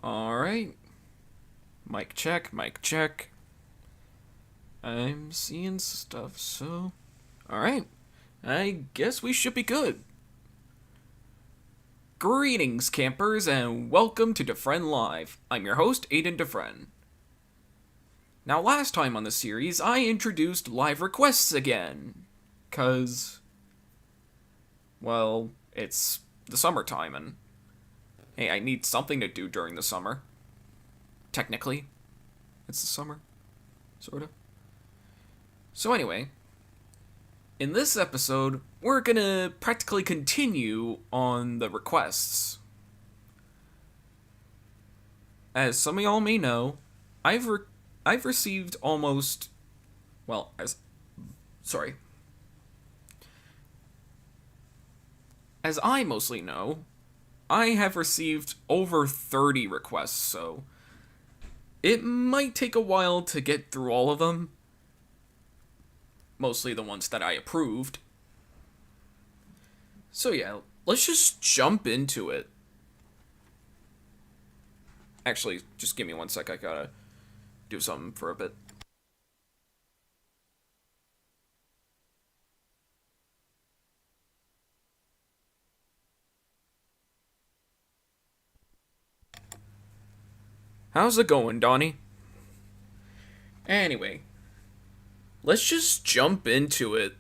Alright. Mic check, mic check. I'm seeing stuff, so... Alright. I guess we should be good. Greetings, campers, and welcome to DeFrehn Live. I'm your host, DeFrehn. Now, last time on the series, I introduced live requests again. 'Cause... well, it's the summertime, and... hey, I need something to do during the summer. Technically, it's the summer. Sort of. So anyway, in this episode, we're gonna practically continue on the requests. As some of y'all may know, I've received almost... well, as I mostly know, I have received over 30 requests, so it might take a while to get through all of them. Mostly the ones that I approved. So yeah, let's just jump into it. Actually, just give me one sec, I gotta do something for a bit. How's it going, Donnie? Anyway, let's just jump into it.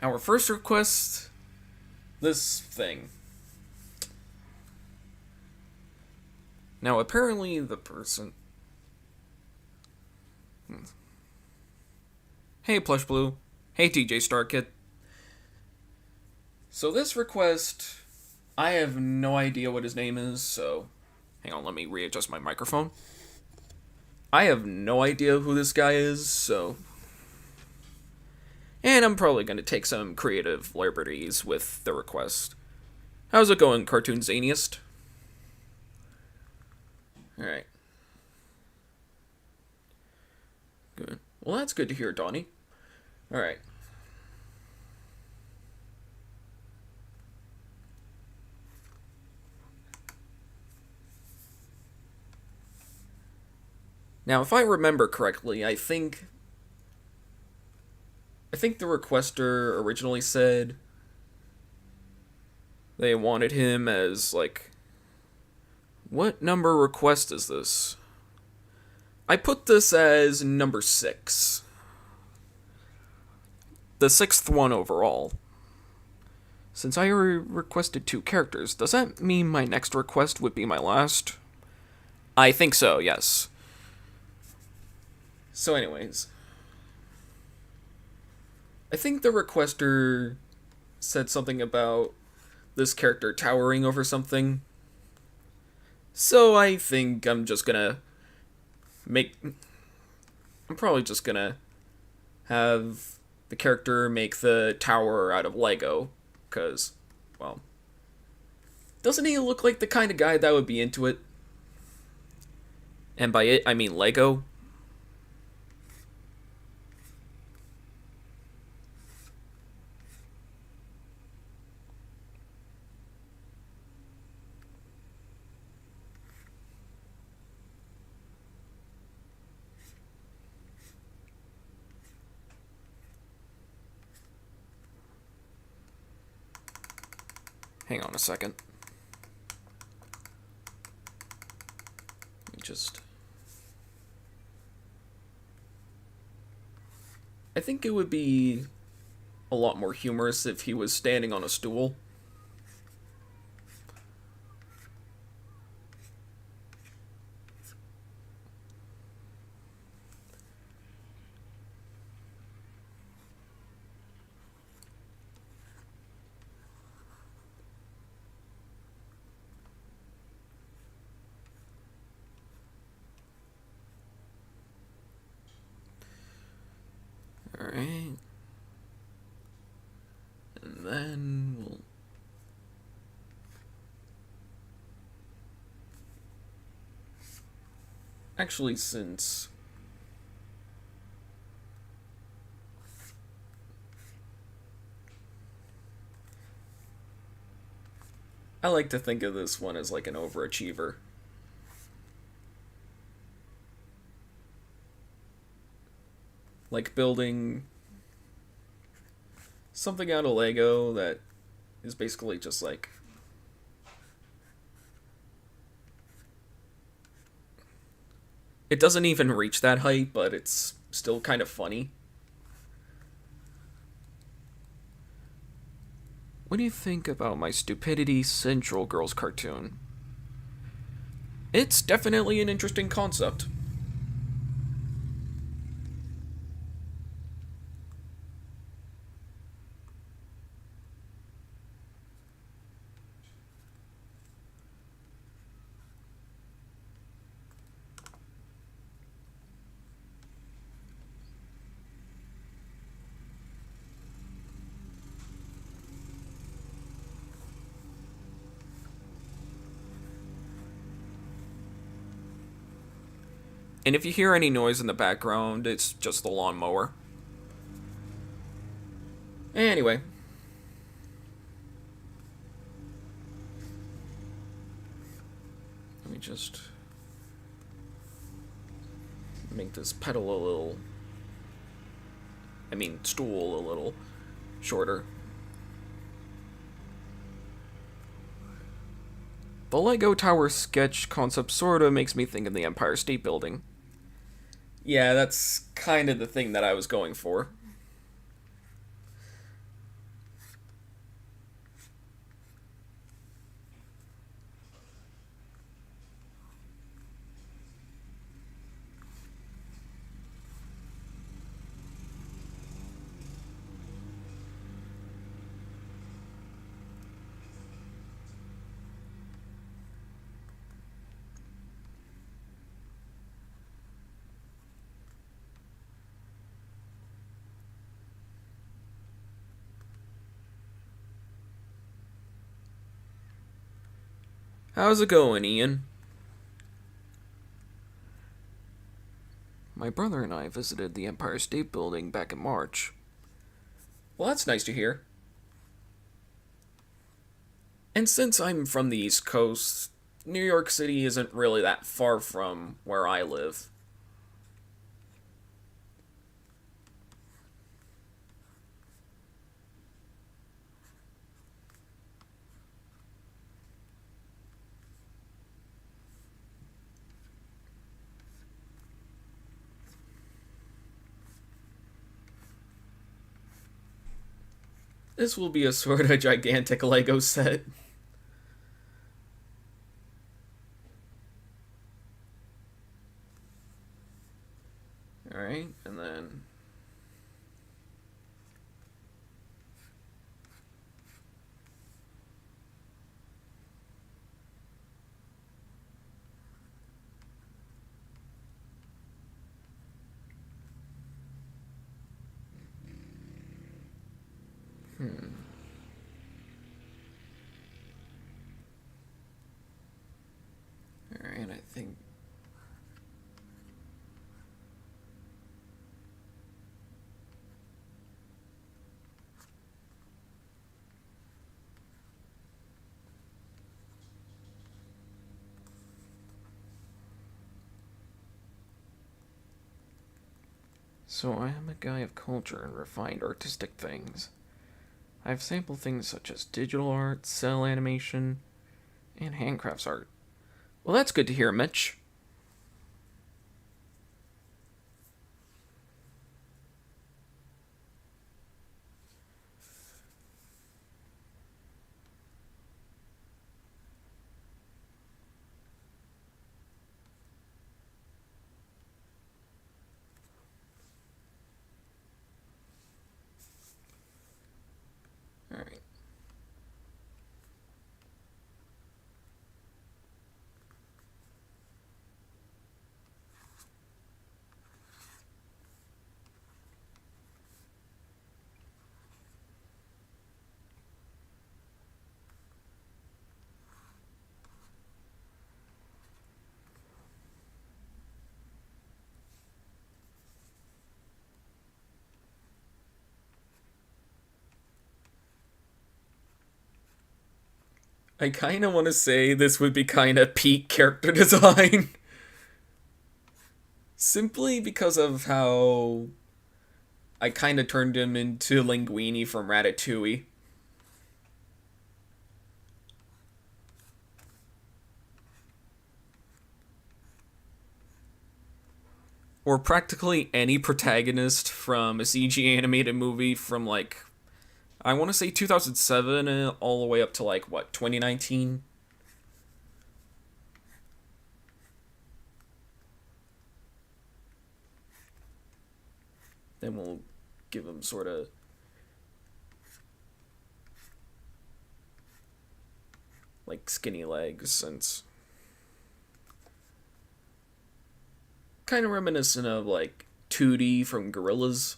Our first request, this thing. Now, apparently the person... Hey, Plush Blue. Hey, TJ Starkit. So this request, I have no idea what his name is, so... hang on, let me readjust my microphone. I have no idea who this guy is, so... and I'm probably going to take some creative liberties with the request. How's it going, Cartoon Zaniest? Alright. Good. Well, that's good to hear, Donnie. Alright. Now, if I remember correctly, I think the requester originally said they wanted him as, like... what number request is this? I put this as number 6. The 6th one overall. Since I requested 2 characters, does that mean my next request would be my last? I think so, yes. So anyways, I think the requester said something about this character towering over something. So I think I'm probably just gonna have the character make the tower out of Lego, because, well, doesn't he look like the kind of guy that would be into it? And by it, I mean Lego. Hang on a second. Let me just... I think it would be a lot more humorous if he was standing on a stool. Alright. And then we'll... Actually, since... I like to think of this one as like an overachiever. Like building something out of Lego that is basically just like... It doesn't even reach that height, but it's still kind of funny. What do you think about my Stupidity Central Girls cartoon? It's definitely an interesting concept. And if you hear any noise in the background, it's just the lawnmower. Anyway. Let me just make this pedal a little... stool a little shorter. The Lego Tower sketch concept sorta makes me think of the Empire State Building. Yeah, that's kind of the thing that I was going for. How's it going, Ian? My brother and I visited the Empire State Building back in March. Well, that's nice to hear. And since I'm from the East Coast, New York City isn't really that far from where I live. This will be a sort of gigantic Lego set. Alright, and then... Alright, I think... So I am a guy of culture and refined artistic things. I've sampled things such as digital art, cell animation, and handcrafts art. Well, that's good to hear, Mitch. Alright. I kind of want to say this would be kind of peak character design. Simply because of how I kind of turned him into Linguini from Ratatouille. Or practically any protagonist from a CG animated movie from like, I want to say 2007 all the way up to like, what, 2019? Then we'll give him sort of like skinny legs, since kind of reminiscent of like 2D from Gorillaz.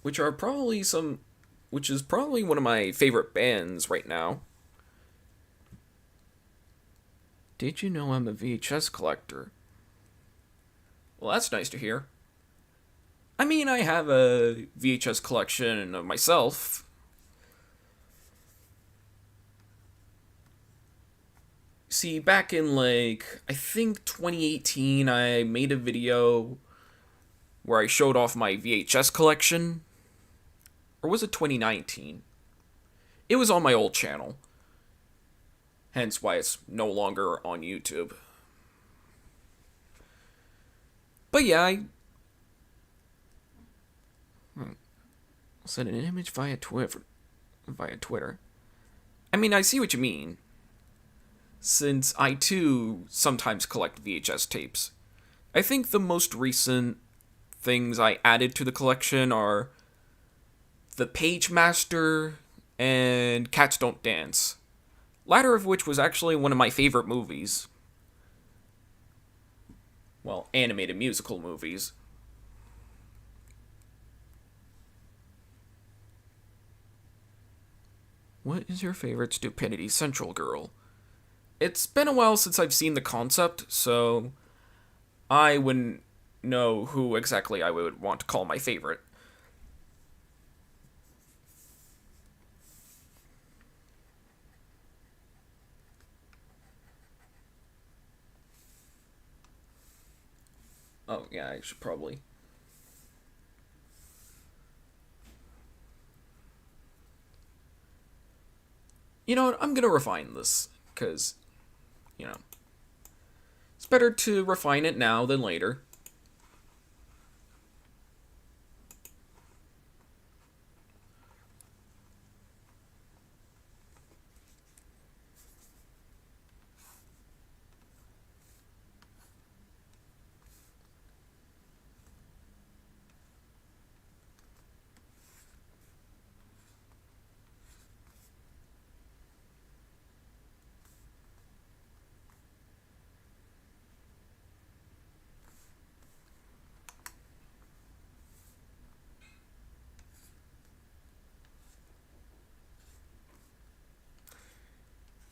Which are probably some which is probably one of my favorite bands right now. Did you know I'm a VHS collector? Well, that's nice to hear. I mean, I have a VHS collection of myself. See, back in like, I think 2018, I made a video where I showed off my VHS collection. Or was it 2019? It was on my old channel. Hence why it's no longer on YouTube. But yeah, I sent an image via Twitter. I mean, I see what you mean. Since I too sometimes collect VHS tapes. I think the most recent things I added to the collection are The Page Master and Cats Don't Dance. Latter of which was actually one of my favorite movies. Well, animated musical movies. What is your favorite Stupidity Central girl? It's been a while since I've seen the concept, so I wouldn't know who exactly I would want to call my favorite. Oh, yeah, I should probably. You know what? I'm gonna refine this, because, you know, it's better to refine it now than later.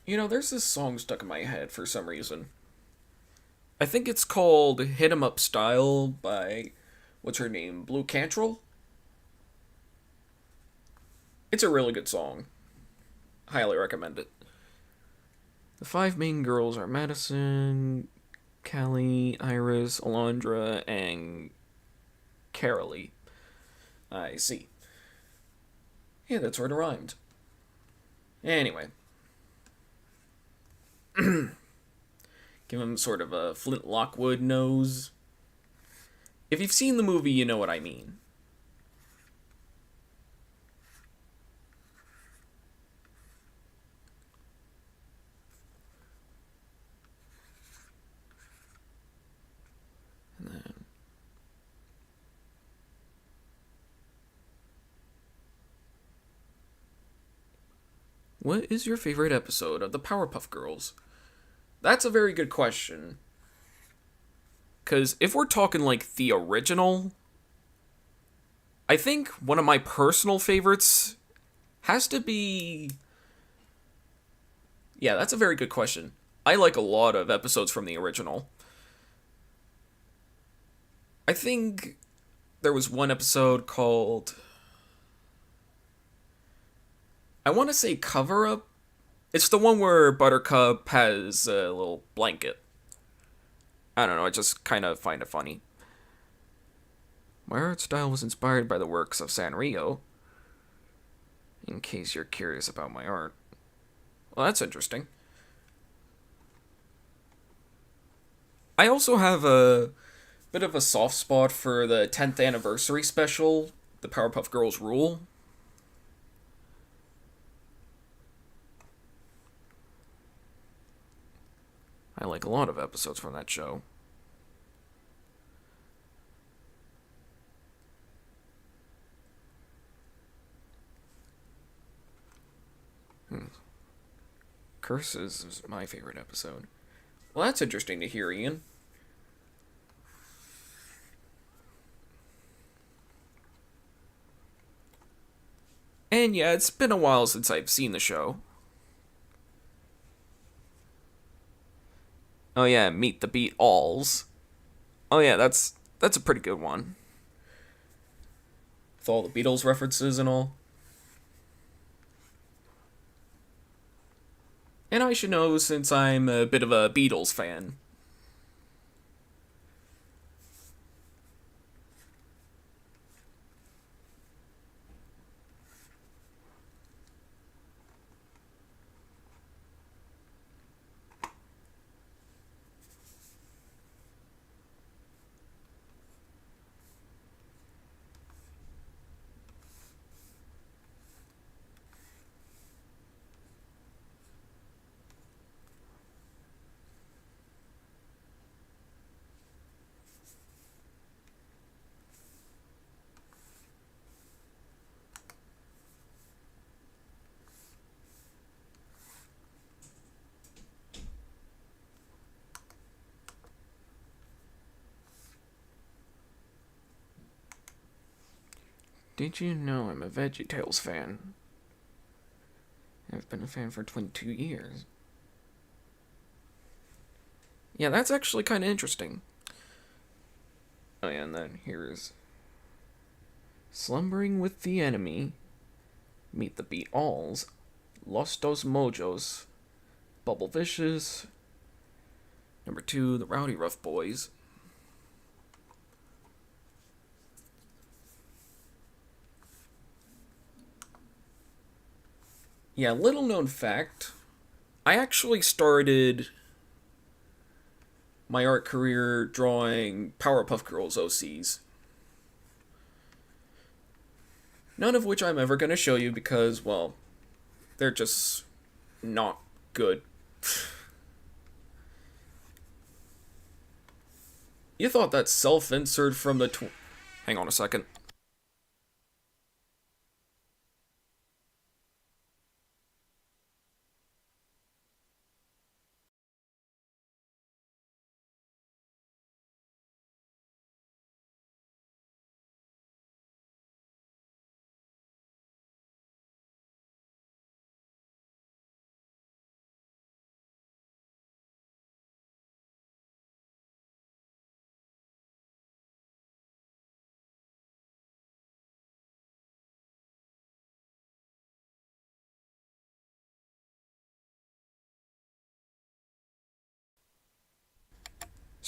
You know, there's this song stuck in my head for some reason. I think it's called Hit 'em Up Style by, what's her name, Blue Cantrell? It's a really good song. Highly recommend it. The five main girls are Madison, Callie, Iris, Alondra, and Carolee. I see. Yeah, that sort of rhymed. Anyway. Give him sort of a Flint Lockwood nose. If you've seen the movie, you know what I mean. And then what is your favorite episode of the Powerpuff Girls? That's a very good question. Because if we're talking like the original, I think one of my personal favorites has to be. Yeah, that's a very good question. I like a lot of episodes from the original. I think there was one episode called. I want to say Cover Up. It's the one where Buttercup has a little blanket. I don't know, I just kind of find it funny. My art style was inspired by the works of Sanrio. In case you're curious about my art. Well, that's interesting. I also have a bit of a soft spot for the 10th anniversary special, the Powerpuff Girls Rule. I like a lot of episodes from that show. Curses is my favorite episode. Well, that's interesting to hear, Ian. And yeah, it's been a while since I've seen the show. Oh yeah, Meet the Beat Alls. Oh yeah, that's a pretty good one. With all the Beatles references and all. And I should know since I'm a bit of a Beatles fan. Did you know I'm a VeggieTales fan? I've been a fan for 22 years. Yeah, that's actually kind of interesting. Oh yeah, and then here's Slumbering with the Enemy, Meet the Beat Alls, Los Dos Mojos, Bubble Vicious, number 2, The Rowdy Rough Boys. Yeah, little known fact, I actually started my art career drawing Powerpuff Girls OCs. None of which I'm ever going to show you because, well, they're just not good. You thought that self-insert from the... Hang on a second.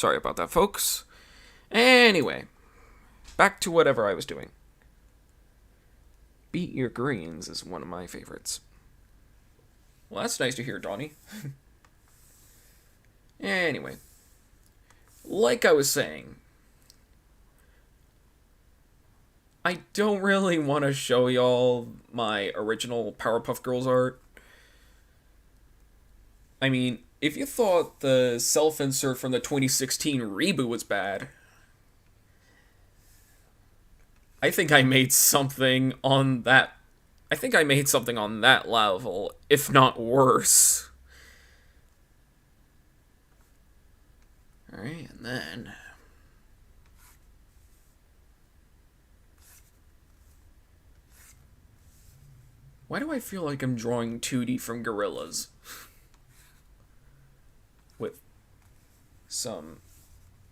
Sorry about that, folks. Anyway, back to whatever I was doing. Beat Your Greens is one of my favorites. Well, that's nice to hear, Donnie. Anyway, like I was saying, I don't really want to show y'all my original Powerpuff Girls art. I mean, if you thought the self-insert from the 2016 reboot was bad, I think I made something on that. I think I made something on that level, if not worse. Alright, and then... Why do I feel like I'm drawing 2D from Gorillas? With some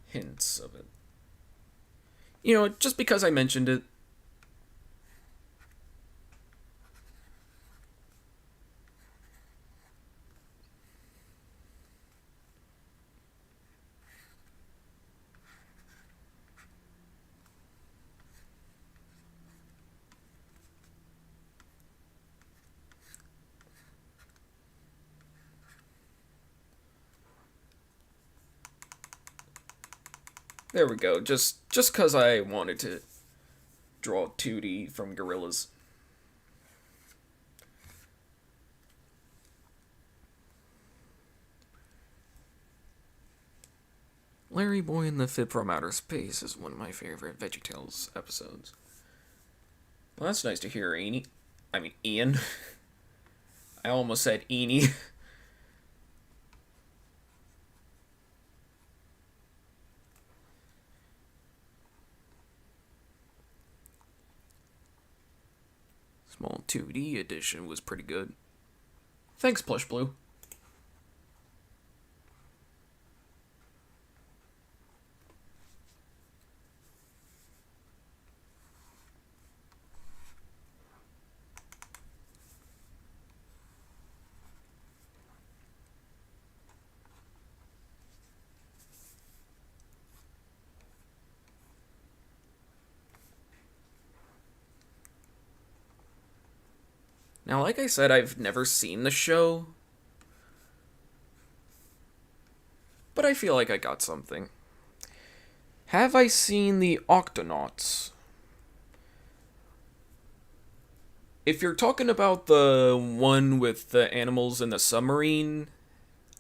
hints of it. You know, just because I mentioned it. There we go. Just because I wanted to draw 2D from Gorillas. Larry Boy and the Fib from Outer Space is one of my favorite VeggieTales episodes. Well, that's nice to hear, Ian. I almost said Eenie. Small 2D edition was pretty good. Thanks, Plush Blue. Now, like I said, I've never seen the show, but I feel like I got something. Have I seen the Octonauts? If you're talking about the one with the animals in the submarine,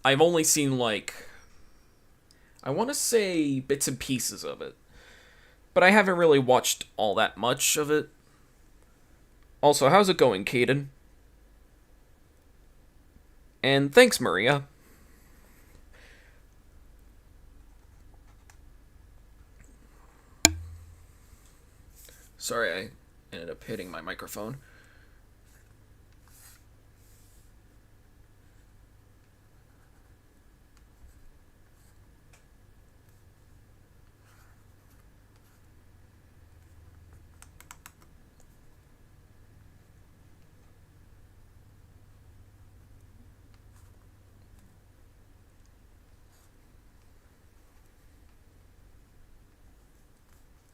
I've only seen, like, I want to say bits and pieces of it, but I haven't really watched all that much of it. Also, how's it going, Caden? And thanks, Maria. Sorry, I ended up hitting my microphone.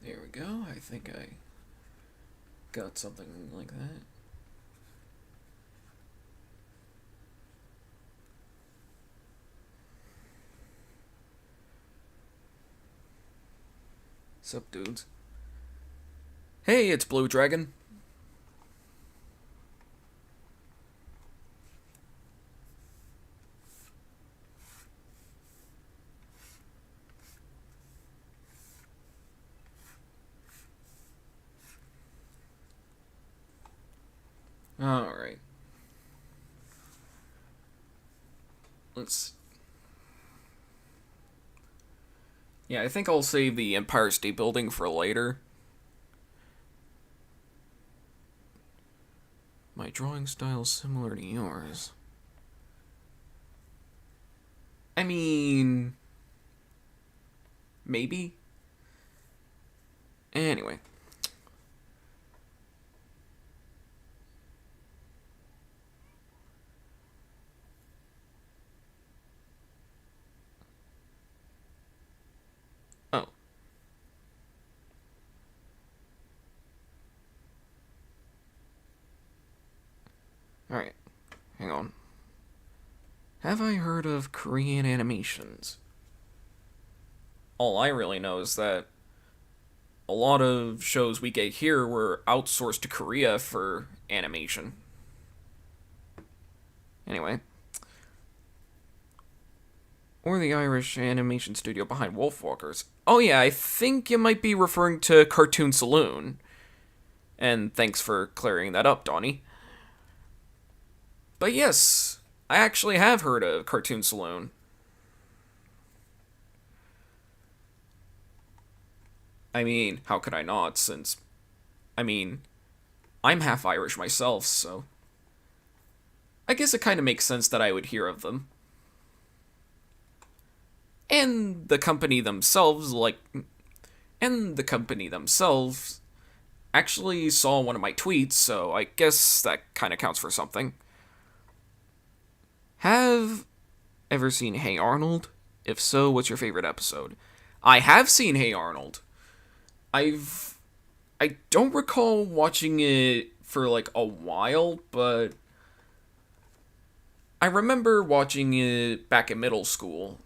There we go. I think I got something like that. Sup, dudes? Hey, it's Blue Dragon. Alright. Let's... Yeah, I think I'll save the Empire State Building for later. My drawing style is similar to yours. I mean... maybe? Anyway. Have I heard of Korean animations? All I really know is that a lot of shows we get here were outsourced to Korea for animation. Anyway. Or the Irish animation studio behind Wolfwalkers. Oh yeah, I think you might be referring to Cartoon Saloon. And thanks for clearing that up, Donnie. But yes, I actually have heard of Cartoon Saloon. I mean, how could I not, since, I'm half Irish myself, so I guess it kind of makes sense that I would hear of them. And the company themselves, actually saw one of my tweets, so I guess that kind of counts for something. Have ever seen Hey Arnold? If so, what's your favorite episode? I have seen Hey Arnold. I don't recall watching it for like a while, but I remember watching it back in middle school.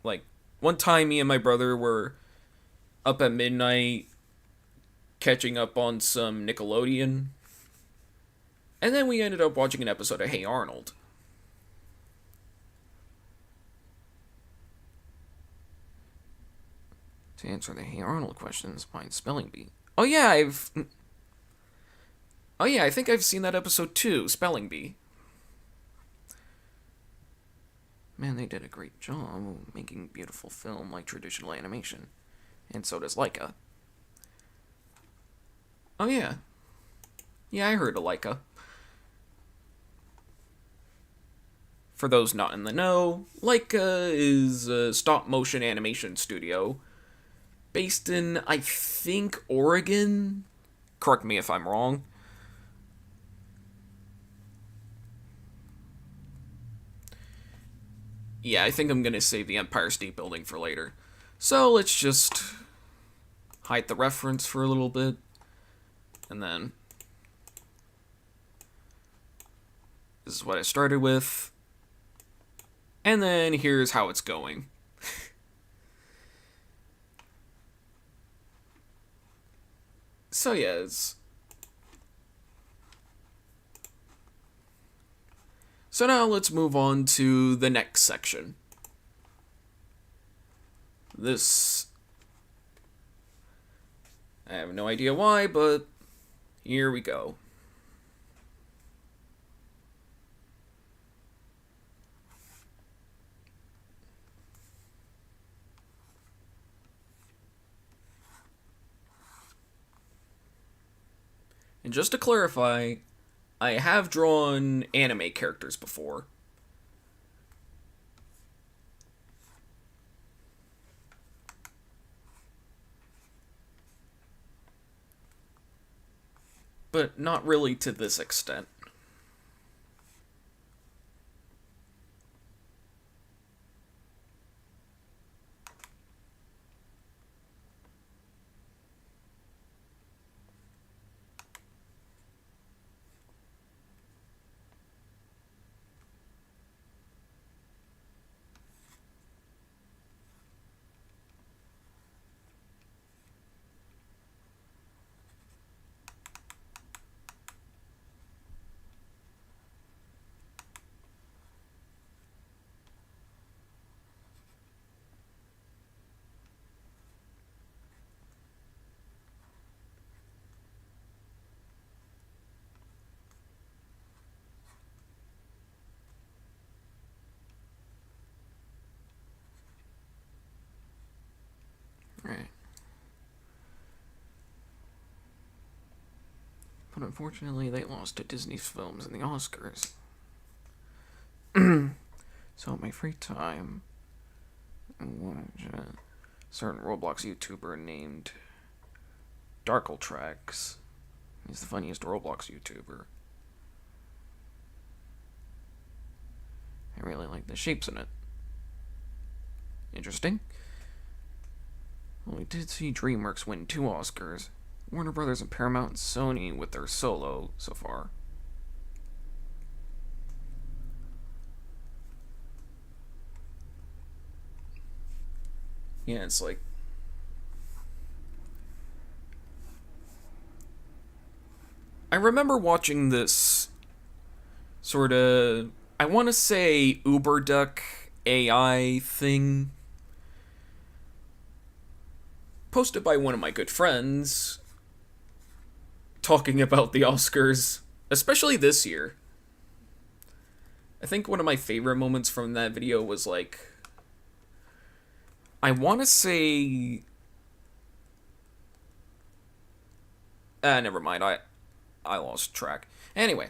Like, one time me and my brother were up at midnight catching up on some Nickelodeon, and then we ended up watching an episode of Hey Arnold. To answer the Hey Arnold questions, find Spelling Bee. Oh yeah, I think I've seen that episode too, Spelling Bee. Man, they did a great job making beautiful film like traditional animation. And so does Leica. Oh yeah. Yeah, I heard of Leica. For those not in the know, Leica is a stop-motion animation studio based in, I think, Oregon. Correct me if I'm wrong. Yeah, I think I'm gonna save the Empire State Building for later. So let's just hide the reference for a little bit. And then this is what I started with. And then here's how it's going. So yes. So now let's move on to the next section. This, I have no idea why, but here we go. And just to clarify, I have drawn anime characters before. But not really to this extent. Right. But unfortunately, they lost to Disney's films in the Oscars. So, in my free time, I watch a certain Roblox YouTuber named Darkletrax. He's the funniest Roblox YouTuber. I really like the shapes in it. Interesting. Well, we did see DreamWorks win 2 Oscars. Warner Brothers and Paramount and Sony with their Solo so far. Yeah, it's like... I remember watching this sort of... I want to say UberDuck AI thing posted by one of my good friends talking about the Oscars, especially this year. I think one of my favorite moments from that video was like... I want to say... never mind. I lost track. Anyway.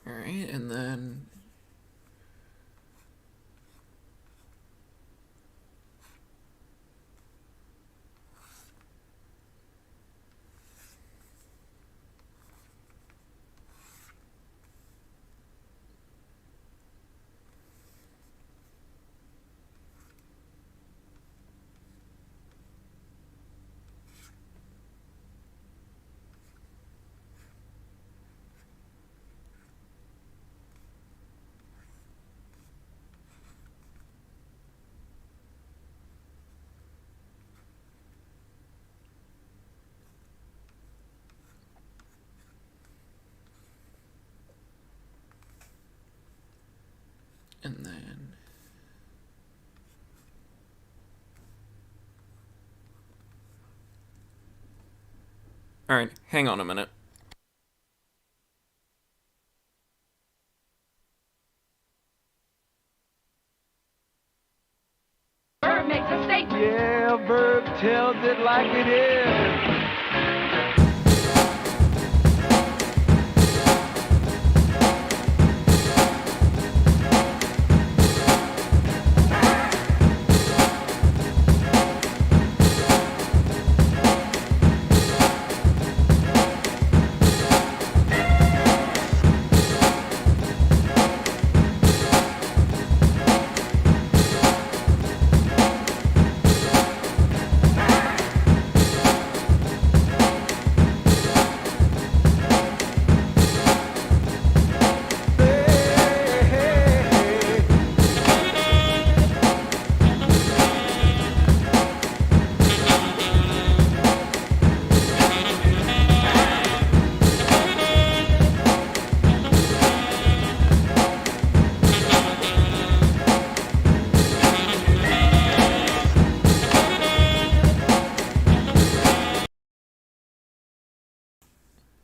Alright, and then... And then... Alright, hang on a minute. Verb makes a statement. Yeah, verb tells it like it is.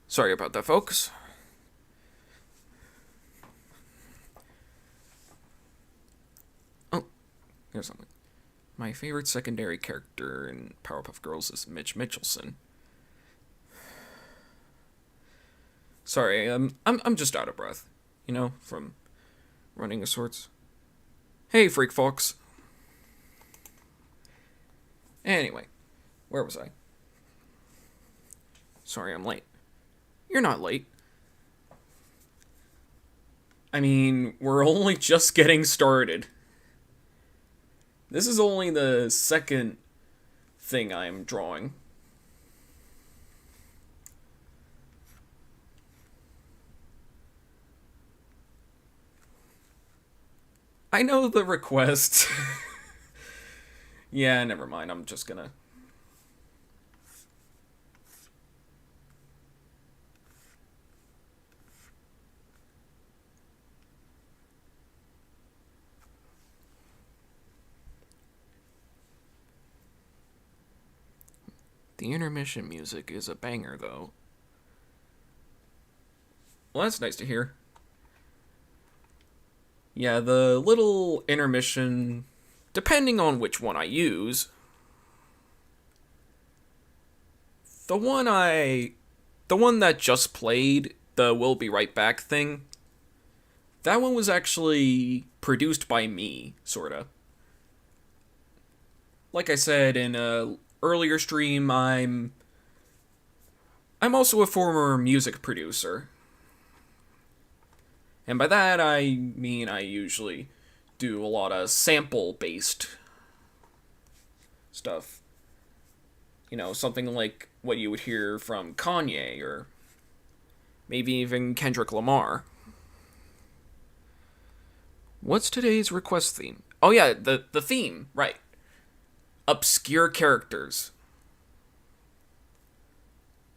Sorry about that, folks. Oh, here's something. My favorite secondary character in Powerpuff Girls is Mitch Mitchelson. Sorry, I'm just out of breath, you know, from running of sorts. Hey, Freak Fox. Anyway, where was I? Sorry, I'm late. You're not late. I mean, we're only just getting started. This is only the second thing I'm drawing. I know the request. Yeah, never mind. I'm just gonna... The intermission music is a banger, though. Well, that's nice to hear. Yeah, the little intermission, depending on which one I use, The one I the one that just played, the We'll Be Right Back thing, that one was actually produced by me, sorta. Like I said in a earlier stream, I'm also a former music producer. And by that I mean I usually do a lot of sample based stuff. You know, something like what you would hear from Kanye or maybe even Kendrick Lamar. What's today's request theme? Oh yeah, the theme, right. Obscure characters.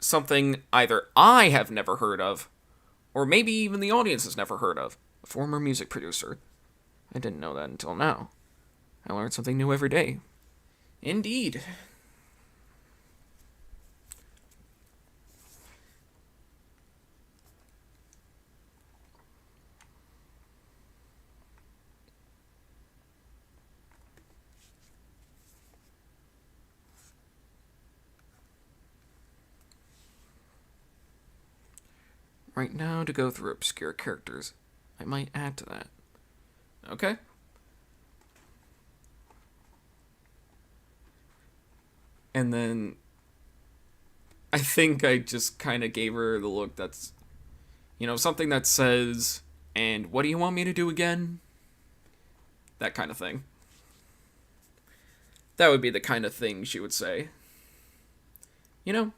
Something either I have never heard of, or maybe even the audience has never heard of. A former music producer. I didn't know that until now. I learn something new every day. Indeed. Right now, to go through obscure characters, I might add to that. Okay? And then I think I just kind of gave her the look that's, something that says, and what do you want me to do again? That kind of thing. That would be the kind of thing she would say. You know?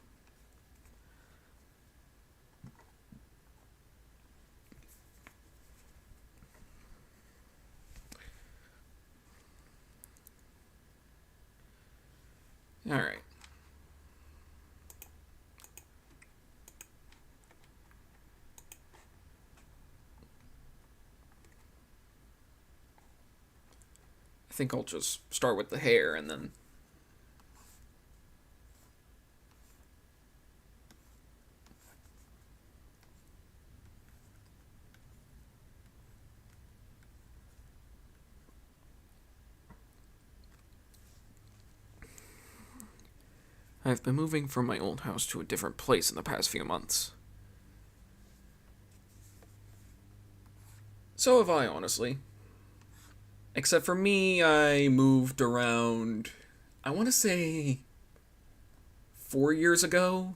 Alright. I think I'll just start with the hair and then... I've been moving from my old house to a different place in the past few months. So have I, honestly. Except for me, I moved around, I want to say, 4 years ago.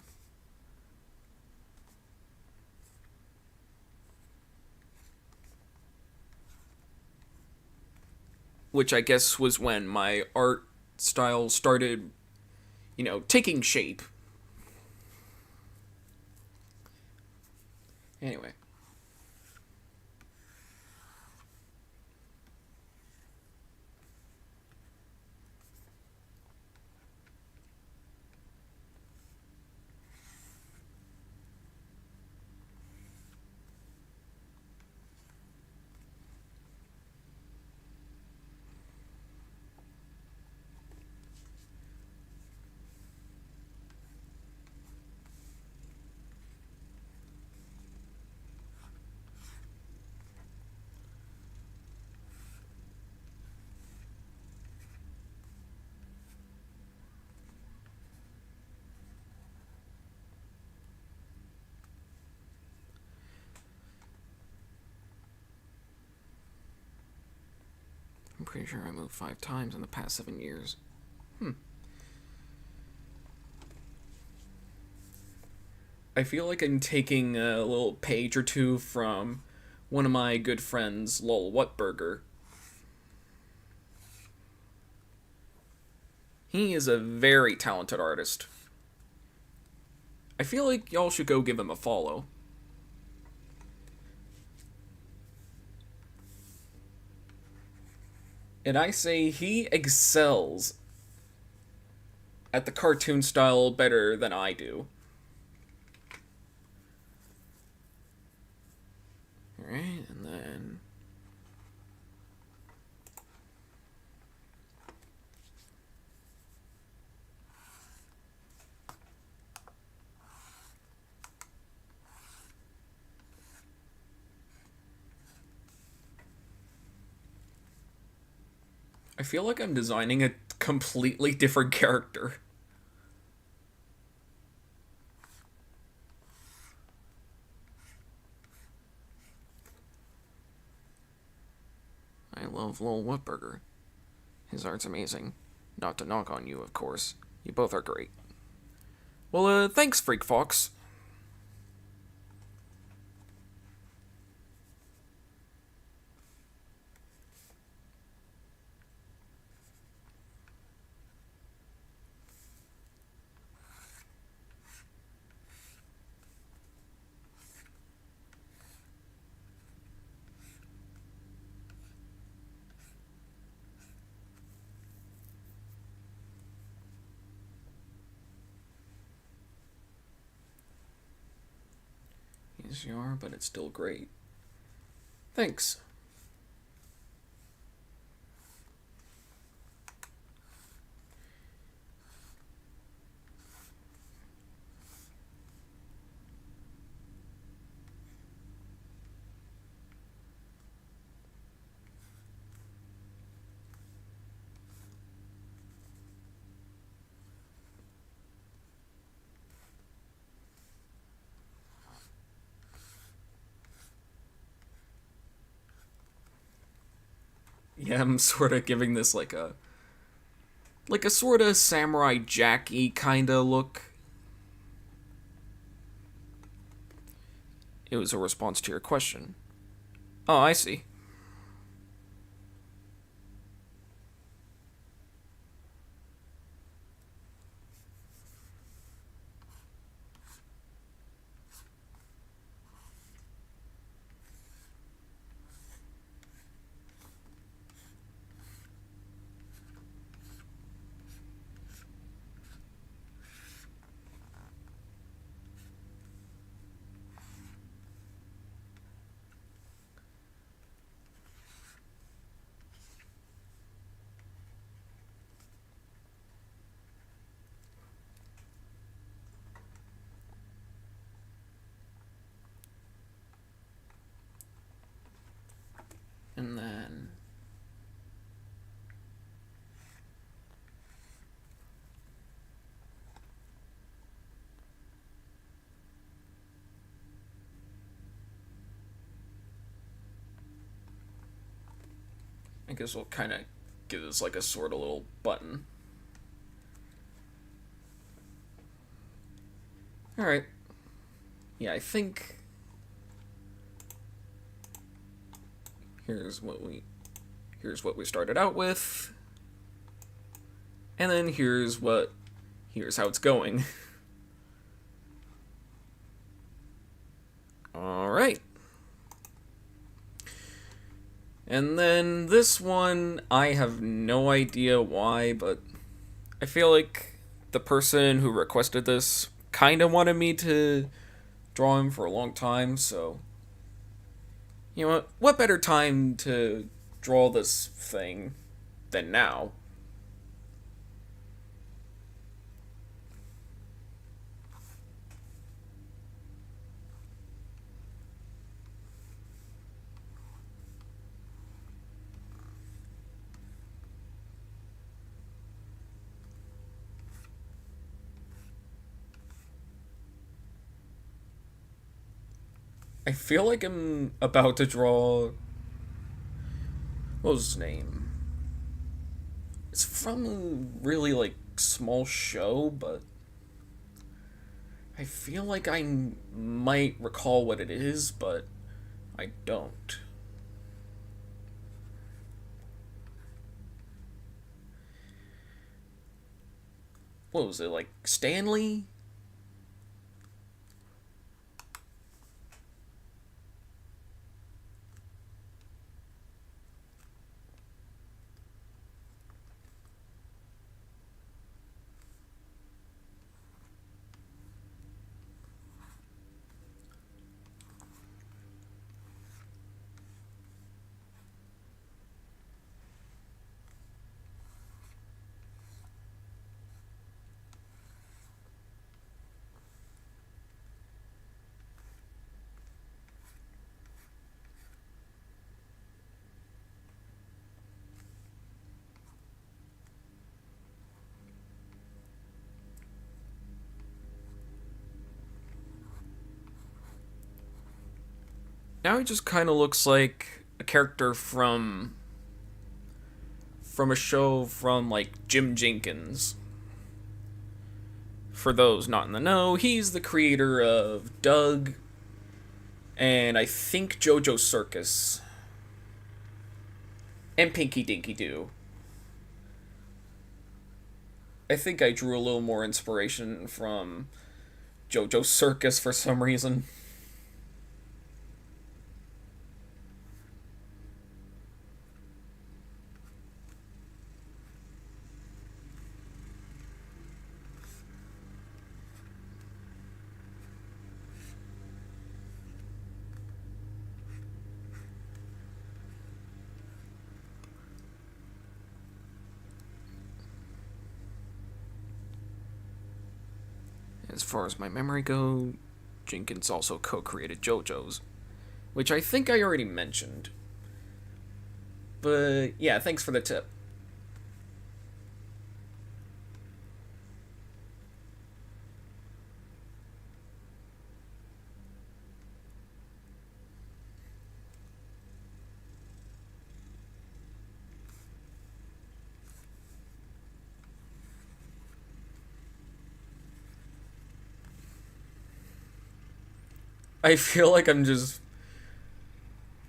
Which I guess was when my art style started, taking shape. Anyway. I'm pretty sure I moved 5 times in the past 7 years. I feel like I'm taking a little page or two from one of my good friends, Lol Whatburger. He is a very talented artist. I feel like y'all should go give him a follow. And I say he excels at the cartoon style better than I do. Alright, and then... I feel like I'm designing a completely different character. I love Lil Whitburger. His art's amazing. Not to knock on you, of course. You both are great. Well, thanks, Freak Fox. Yes, you are, but it's still great. Thanks. Yeah, I'm sort of giving this like a sort of Samurai Jack-y kind of look. It was a response to your question. Oh, I see. And then I guess we'll kind of give this like a sort of little button. Alright. Yeah, I think here's what we started out with. And then here's how it's going. Alright. And then this one, I have no idea why, but I feel like the person who requested this kind of wanted me to draw him for a long time, so you know what better time to draw this thing than now? I feel like I'm about to draw. What was his name? It's from a really like small show, but I feel like I might recall what it is, but I don't. What was it, like Stanley? Now he just kind of looks like a character from from a show from, like, Jim Jenkins. For those not in the know, he's the creator of Doug and I think JoJo's Circus and Pinky Dinky Doo. I think I drew a little more inspiration from JoJo's Circus for some reason. As far as my memory go, Jenkins also co-created JoJo's, which I think I already mentioned. But yeah, thanks for the tip. I feel like I'm just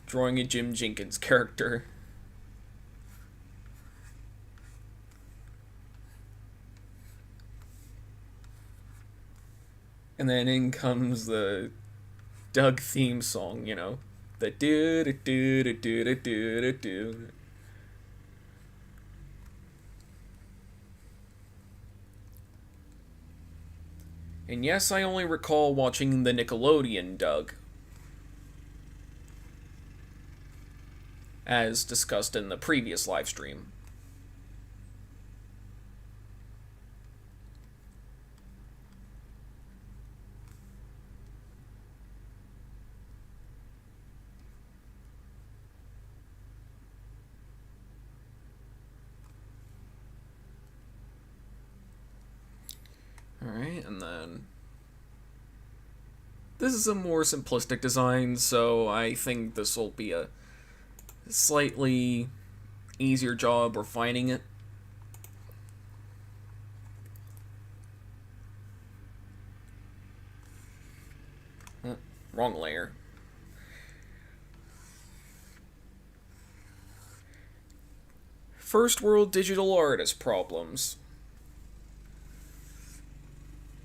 drawing a Jim Jenkins character. And then in comes the Doug theme song, you know. The do do do do do do do do. And yes, I only recall watching the Nickelodeon Doug, as discussed in the previous livestream. Alright, and then this is a more simplistic design, so I think this will be a slightly easier job refining it. Wrong layer. First world digital artist problems.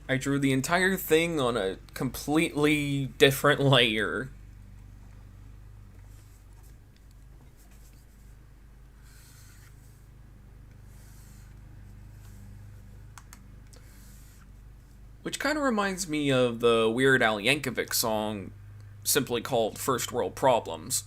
I drew the entire thing on a completely different layer. Which kind of reminds me of the Weird Al Yankovic song, simply called First World Problems.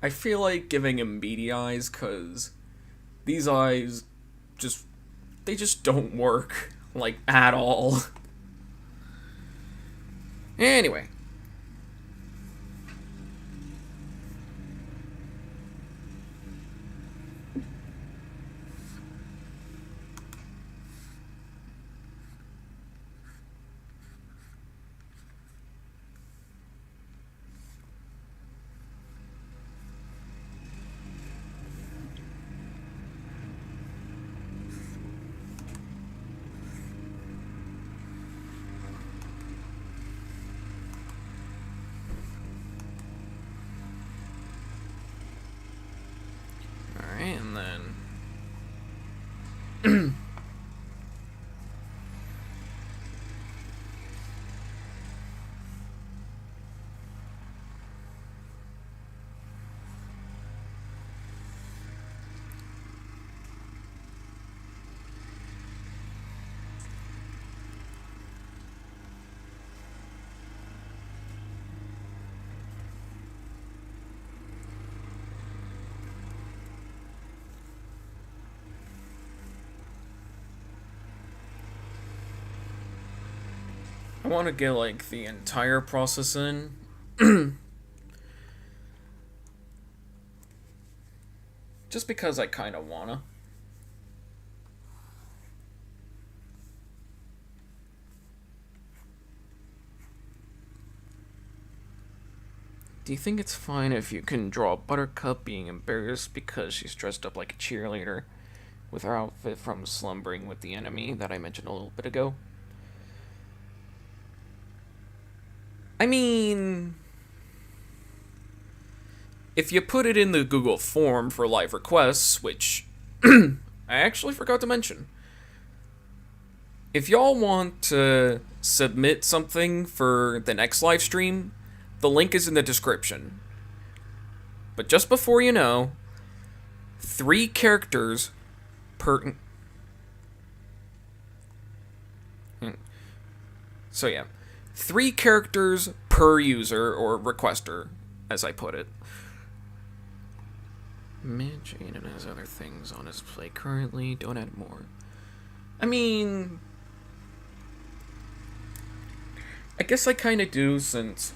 I feel like giving him beady eyes, cause these eyes they just don't work, like, at all. Anyway. And then I want to get, like, the entire process in. Just because I kind of wanna. Do you think it's fine if you can draw Buttercup being embarrassed because she's dressed up like a cheerleader with her outfit from Slumbering with the Enemy that I mentioned a little bit ago? I mean, if you put it in the Google form for live requests, which I actually forgot to mention, if y'all want to submit something for the next live stream, the link is in the description. But just before you know, 3 characters per... So yeah, 3 characters per user, or requester, as I put it. Mitch Aiden has other things on his plate currently. Don't add more. I mean, I guess I kind of do, since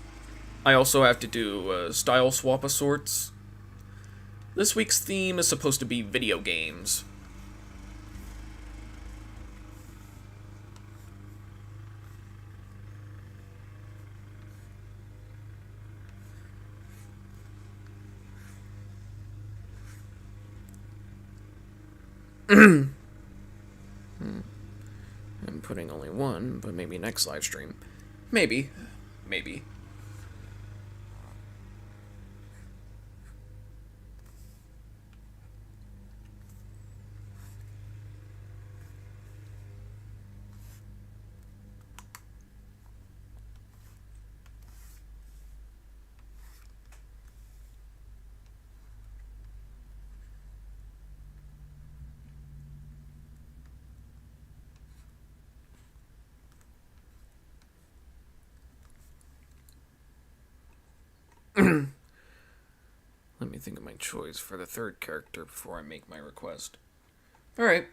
I also have to do a style swap of sorts. This week's theme is supposed to be video games. I'm putting only one, but maybe next live stream. Maybe. Maybe. Let me think of my choice for the 3rd character before I make my request. Alright.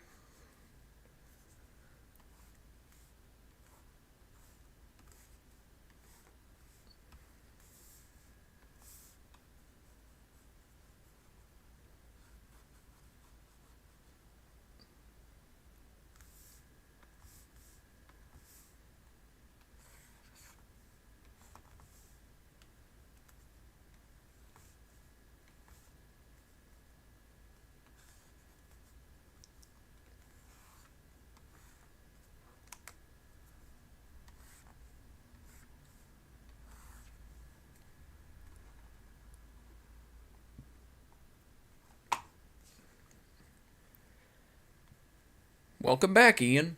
Welcome back, Ian.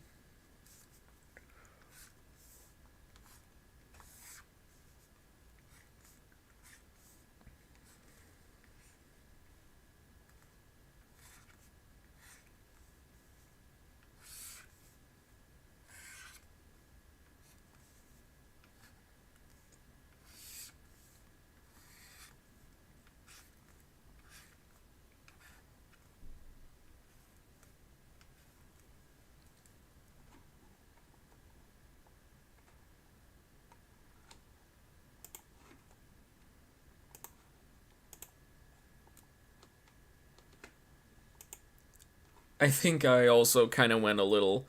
I think I also kind of went a little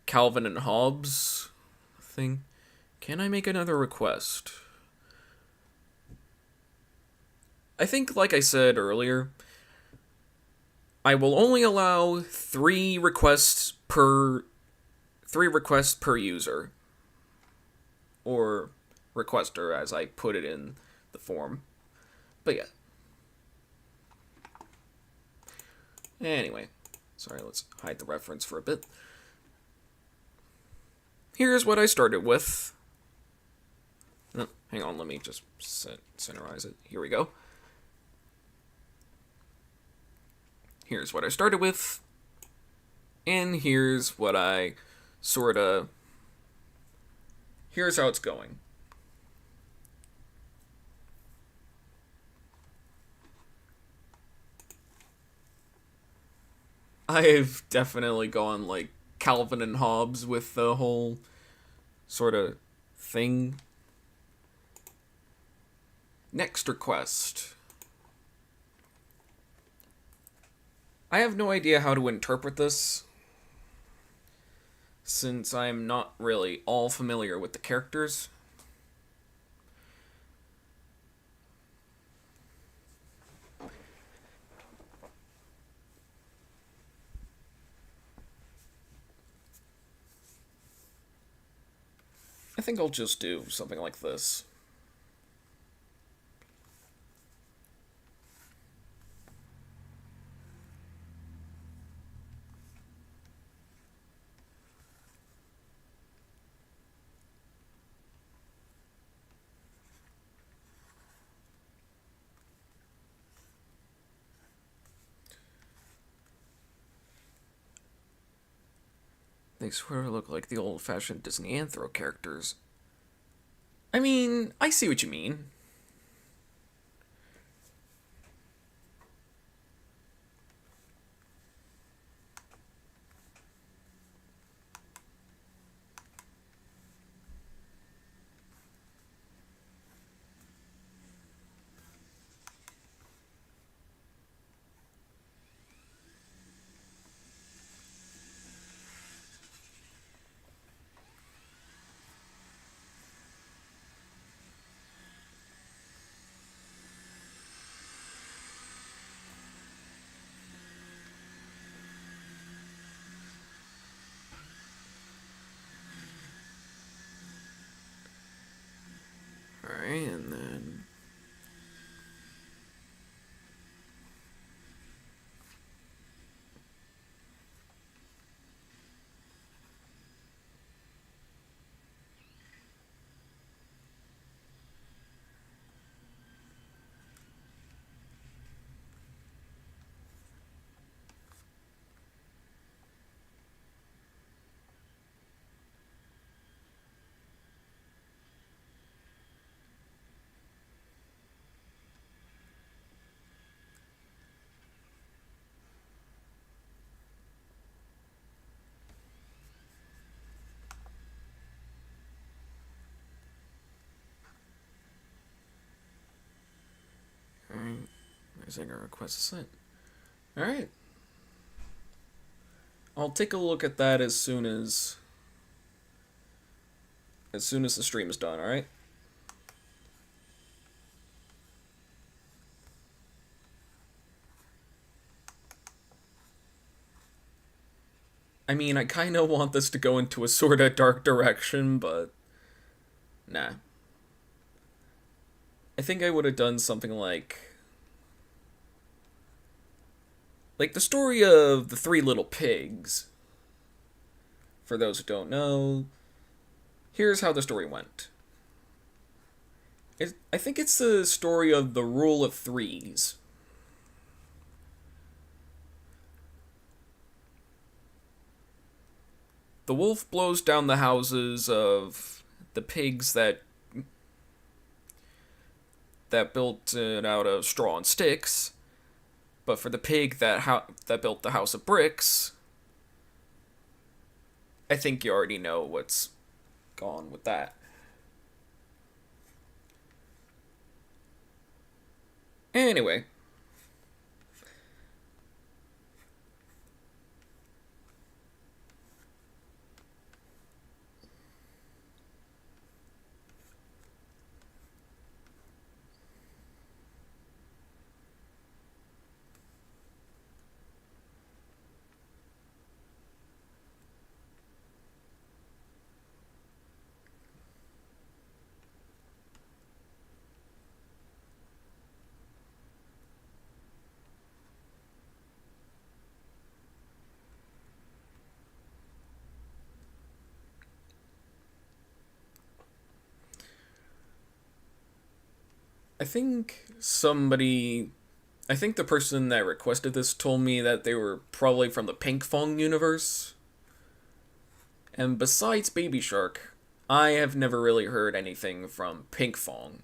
Calvin and Hobbes thing. Can I make another request? I think, like I said earlier, I will only allow 3 requests per user. Or requester, as I put it in the form. But yeah. Anyway. Sorry, let's hide the reference for a bit. Here's what I started with. No, hang on, let me just centerize it. Here we go. Here's what I started with. And here's what I sorta... Here's how it's going. I've definitely gone, like, Calvin and Hobbes with the whole sort of thing. Next request. I have no idea how to interpret this, since I'm not really all familiar with the characters. I think I'll just do something like this. They sort of look like the old-fashioned Disney Anthro characters. I mean, I see what you mean. Alright, and then... Alright, there's like a request sent. Alright. I'll take a look at that as soon as the stream is done, alright? I mean, I kind of want this to go into a sort of dark direction, but... nah. I think I would have done something like... the story of the Three Little Pigs. For those who don't know, here's how the story went. I think it's the story of the Rule of Threes. The wolf blows down the houses of the pigs that built it out of straw and sticks, but for the pig that built the house of bricks, I think you already know what's gone with that. Anyway. I think the person that requested this told me that they were probably from the Pink Fong universe. And besides Baby Shark, I have never really heard anything from Pink Fong.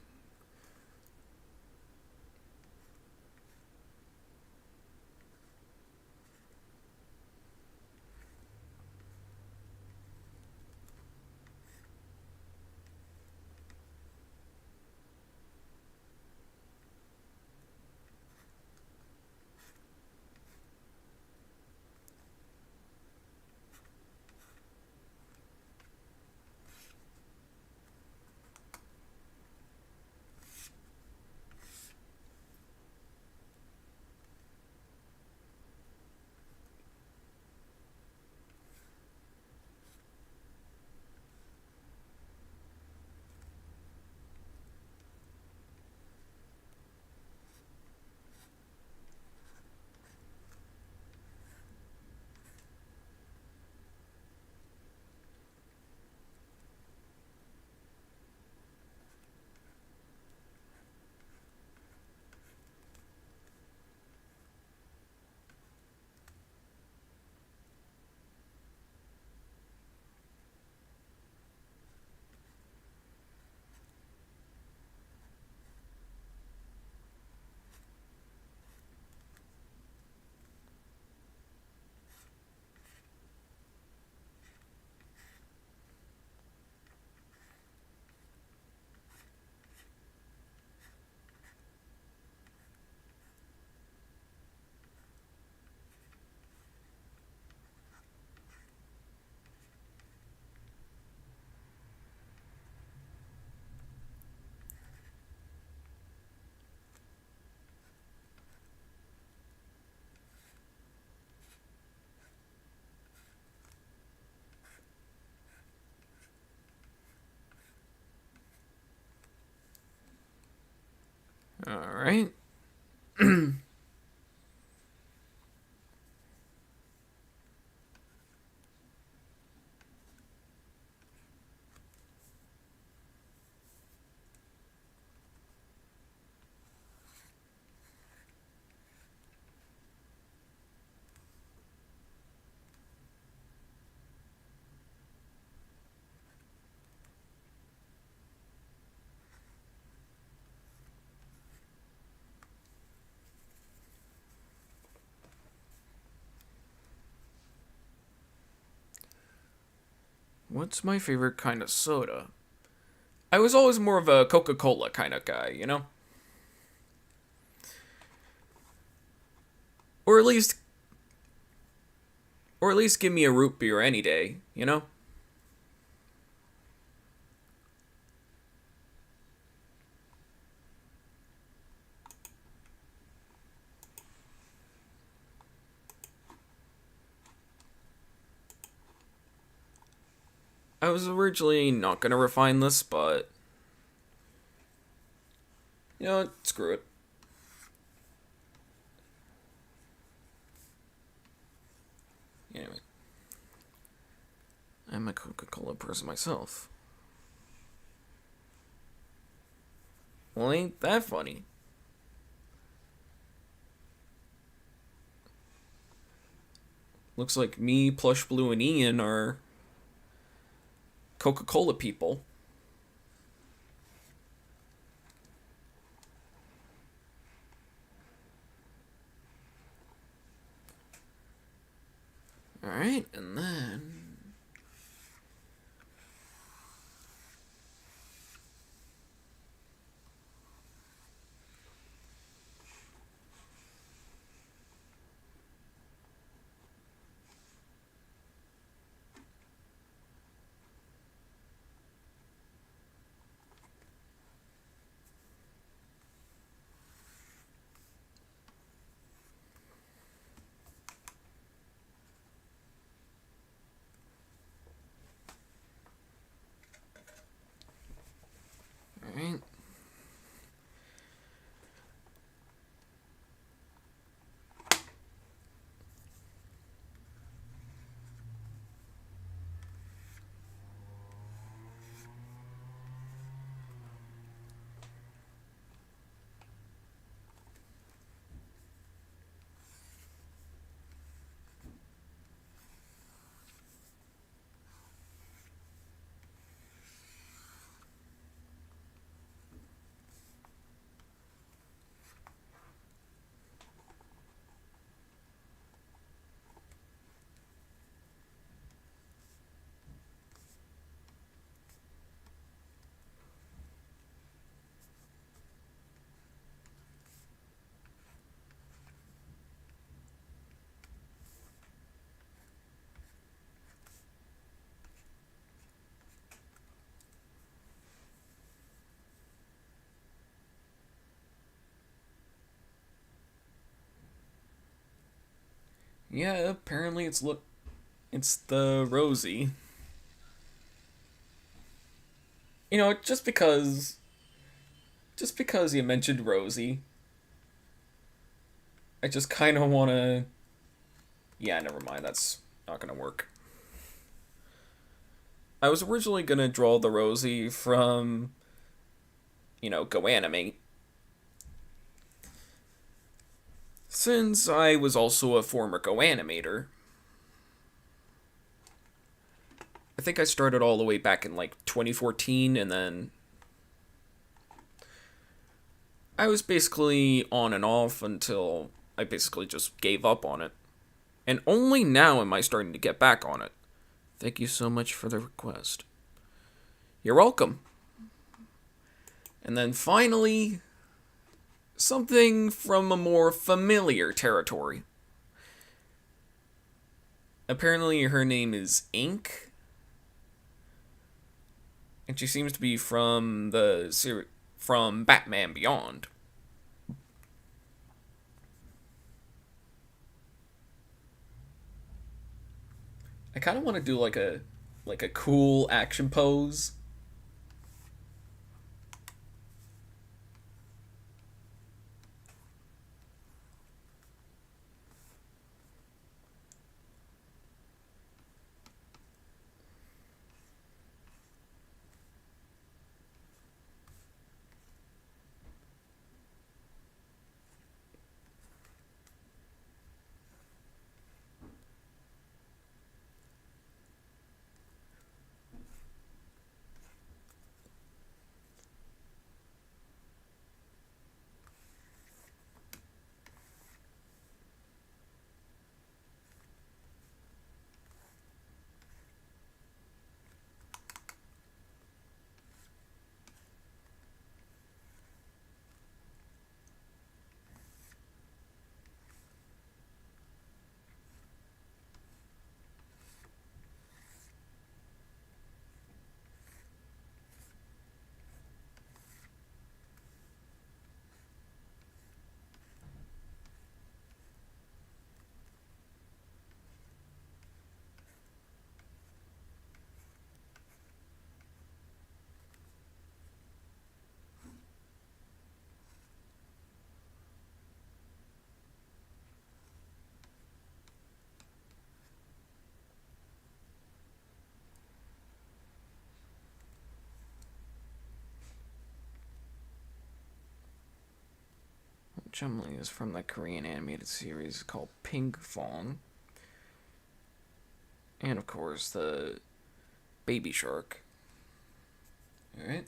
Alright. What's my favorite kind of soda? I was always more of a Coca-Cola kind of guy, you know? Or at least give me a root beer any day, you know? I was originally not gonna refine this, but you know what? Screw it. Anyway. I'm a Coca-Cola person myself. Well, ain't that funny? Looks like me, Plush Blue, and Ian are Coca-Cola people. Alright, and then... Alright. Yeah, apparently it's the Rosie. You know, just because you mentioned Rosie, I just kind of want to... Yeah, never mind, that's not going to work. I was originally going to draw the Rosie from, you know, Go Animate. Since I was also a former Go Animator. I think I started all the way back in, like, 2014, and then I was basically on and off until I basically just gave up on it. And only now am I starting to get back on it. Thank you so much for the request. You're welcome. And then finally, something from a more familiar territory. Apparently her name is Ink. And she seems to be from from Batman Beyond. I kind of want to do like a cool action pose. Chumley is from the Korean animated series called Ping Fong. And of course, the Baby Shark. Alright.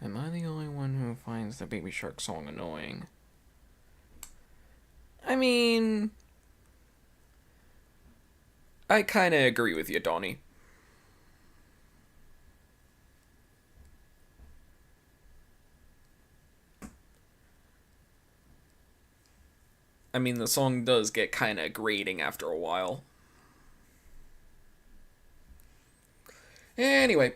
Am I the only one who finds the Baby Shark song annoying? I mean, I kinda agree with you, Donnie. I mean, the song does get kinda grating after a while. Anyway.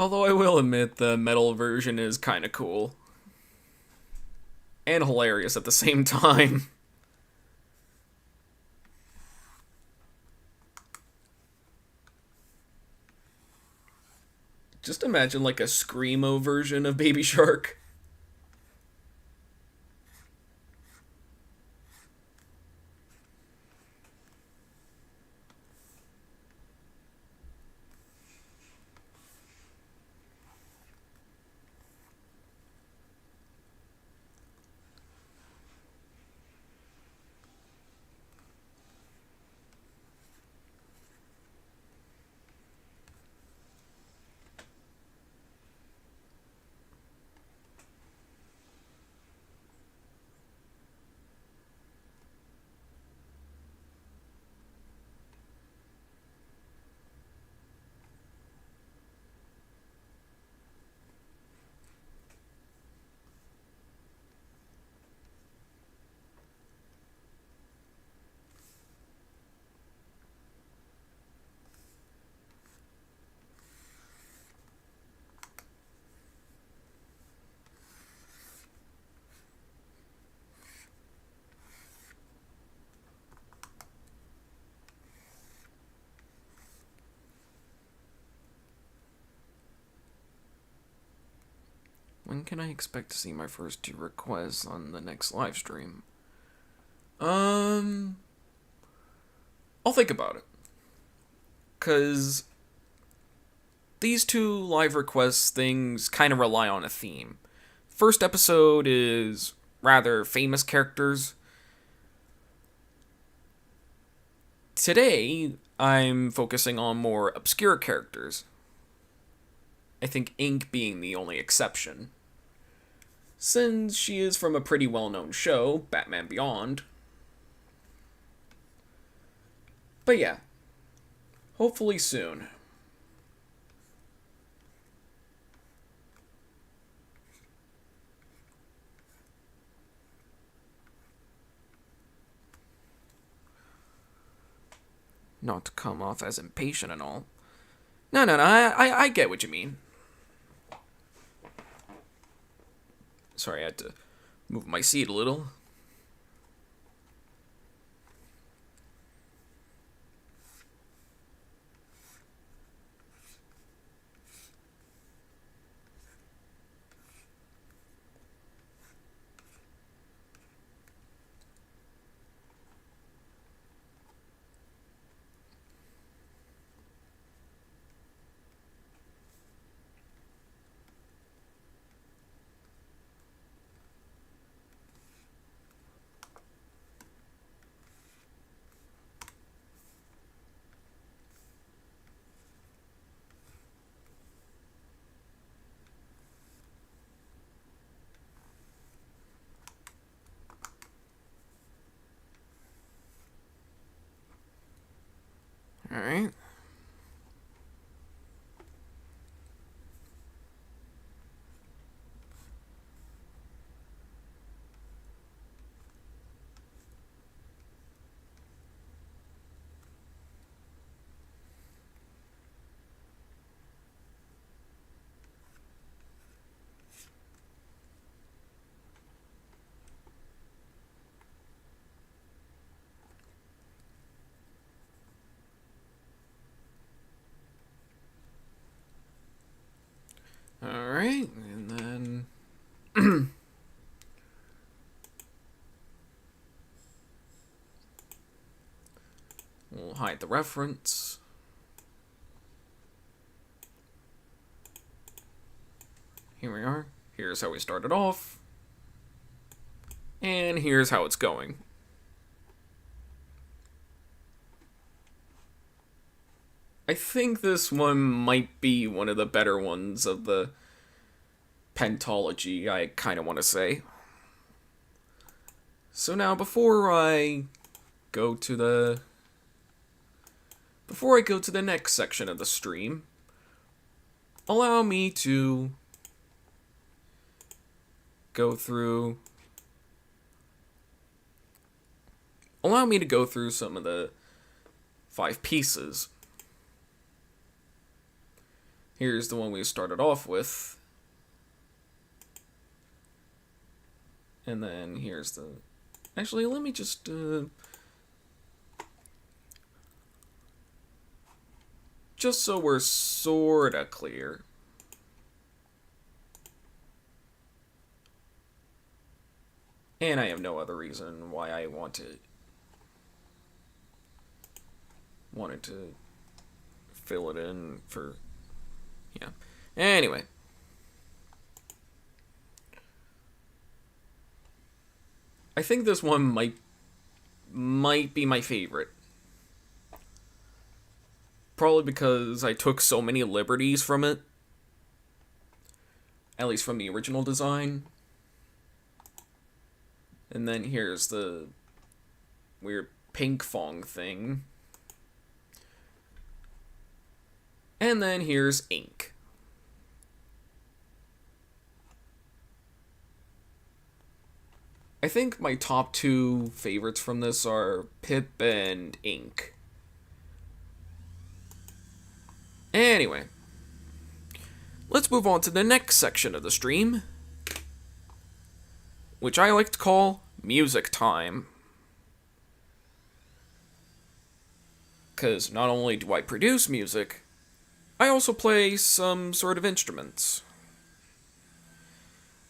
Although I will admit the metal version is kinda cool. And hilarious at the same time. Just imagine like a Screamo version of Baby Shark. When can I expect to see my first 2 requests on the next live stream? I'll think about it. 'Cause these 2 live requests things kind of rely on a theme. First episode is rather famous characters. Today, I'm focusing on more obscure characters. I think Ink being the only exception. Since she is from a pretty well-known show, Batman Beyond. But yeah, hopefully soon. Not to come off as impatient and all. No, I get what you mean. Sorry, I had to move my seat a little. Alright. Alright, and then... we'll hide the reference. Here we are. Here's how we started off. And here's how it's going. I think this one might be one of the better ones of the pentology, I kind of want to say. So now, before I go to the next section of the stream, allow me to go through some of the 5 pieces. Here's the one we started off with. And then here's the... Actually, let me just... just so we're sorta clear. And I have no other reason why I wanted to fill it in for... Yeah. Anyway. I think this one might be my favorite. Probably because I took so many liberties from it. At least from the original design. And then here's the weird pink fong thing. And then here's ink. I think my top 2 favorites from this are Pip and Ink. Anyway, let's move on to the next section of the stream, which I like to call music time. Because not only do I produce music, I also play some sort of instruments.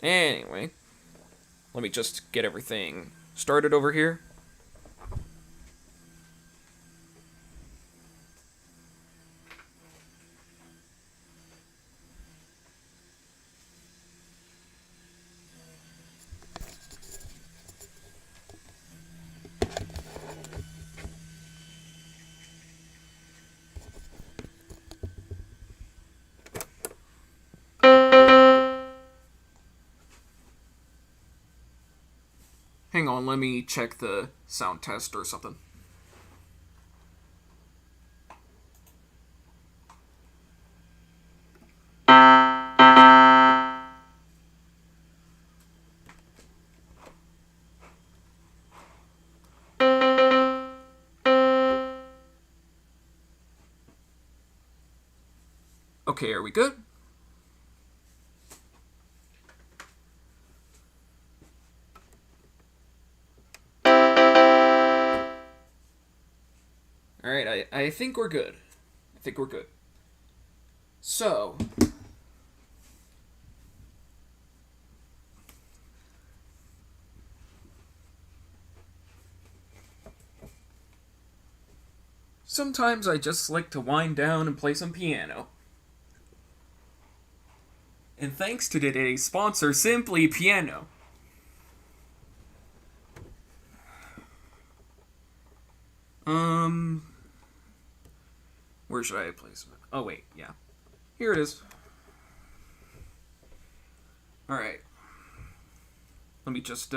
Anyway, let me just get everything started over here. Hang on, let me check the sound test or something. Okay, are we good? Alright, I think we're good. I think we're good. So... sometimes I just like to wind down and play some piano. And thanks to today's sponsor, Simply Piano. Where should I place it? Oh, wait, yeah. Here it is. Alright. Let me just,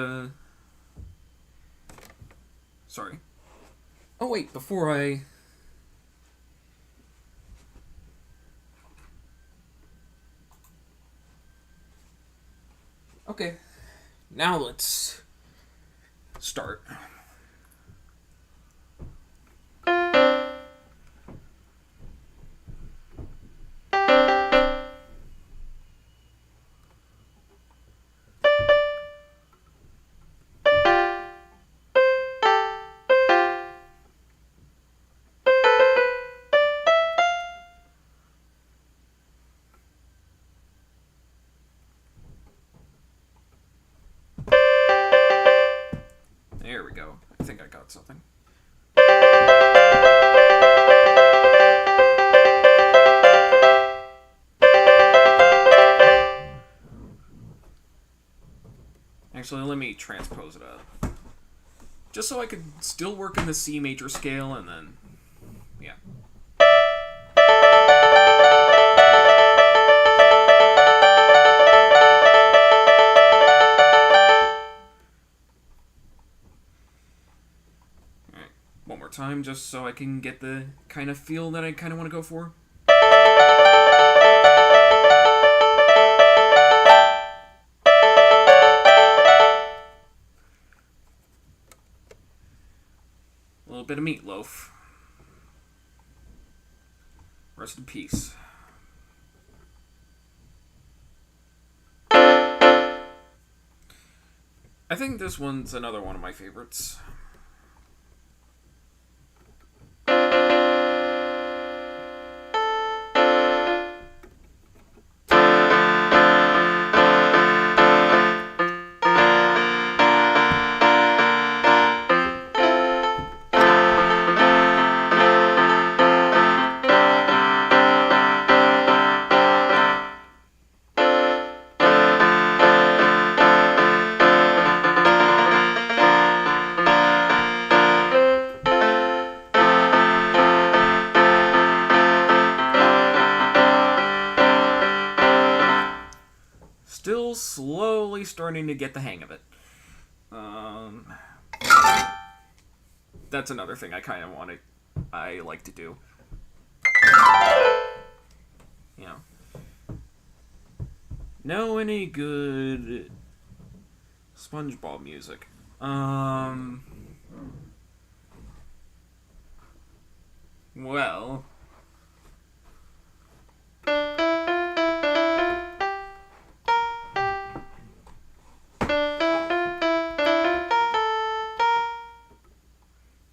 sorry. Oh, wait, before I... Okay. Now let's start. There we go. I think I got something. Actually, let me transpose it up. Just so I could still work in the C major scale and then... yeah. One more time, just so I can get the kind of feel that I kind of want to go for. A little bit of Meatloaf. Rest in peace. I think this one's another one of my favorites. Still slowly starting to get the hang of it. That's another thing I like to do. You know any good SpongeBob music? Well...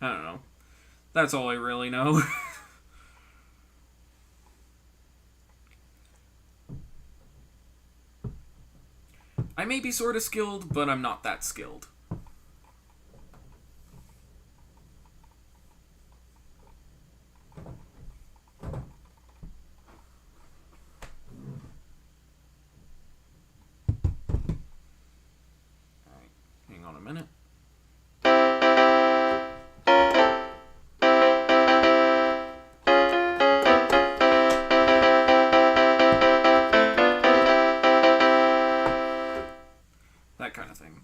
I don't know. That's all I really know. I may be sort of skilled, but I'm not that skilled. Alright, hang on a minute. That kind of thing.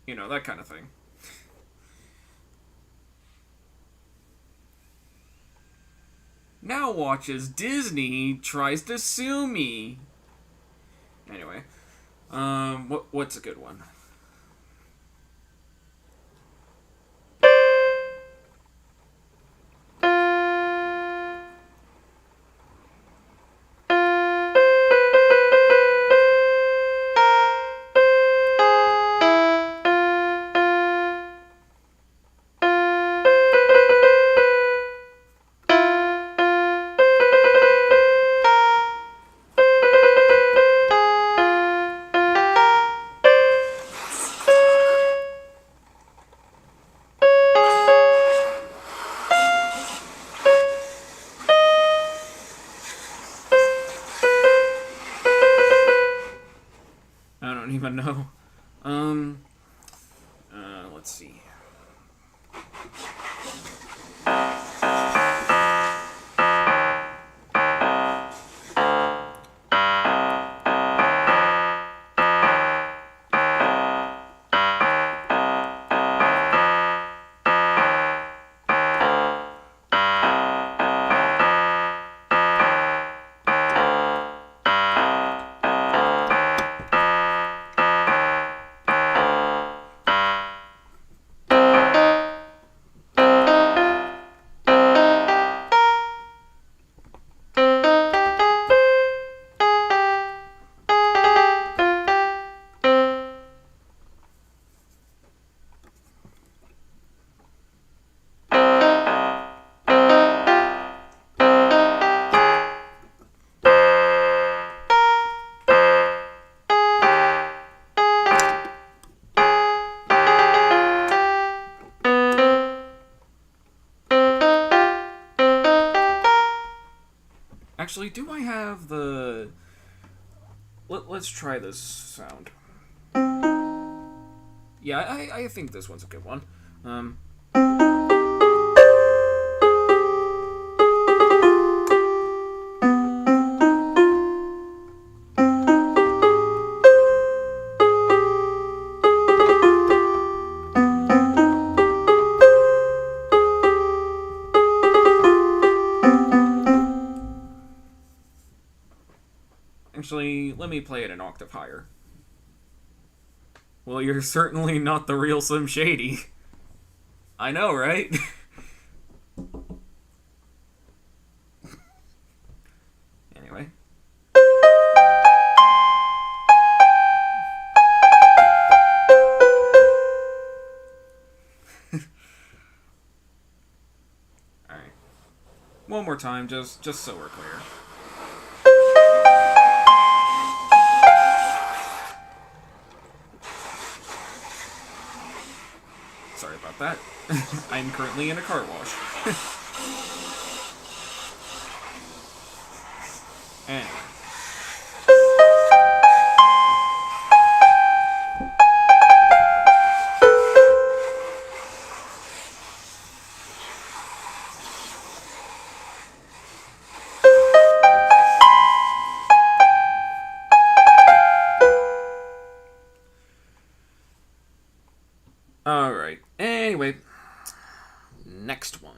You know, that kind of thing. Now watch as Disney tries to sue me. Anyway, what's a good one? don't even know. Let's see. Actually, do I have the... Let's try this sound. Yeah, I think this one's a good one. Actually, let me play it an octave higher. Well, you're certainly not the real Slim Shady. I know, right? Anyway. Alright. One more time, just so we're clear. Sorry about that. I'm currently in a car wash. Anyway. Alright. Anyway. Next one.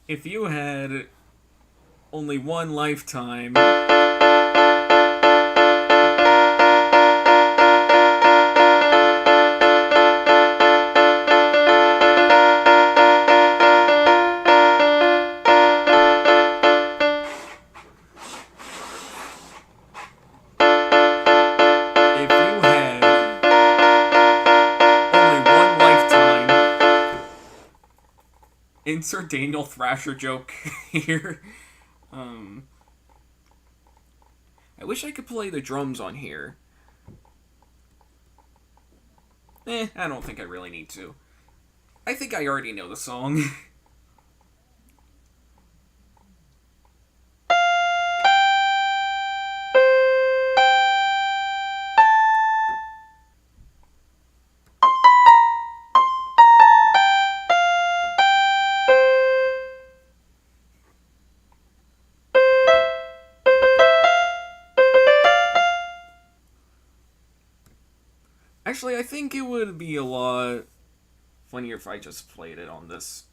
If you had only one lifetime... Insert Daniel Thrasher joke here. I wish I could play the drums on here. I don't think I really need to. I think I already know the song. Actually, I think it would be a lot funnier if I just played it on this.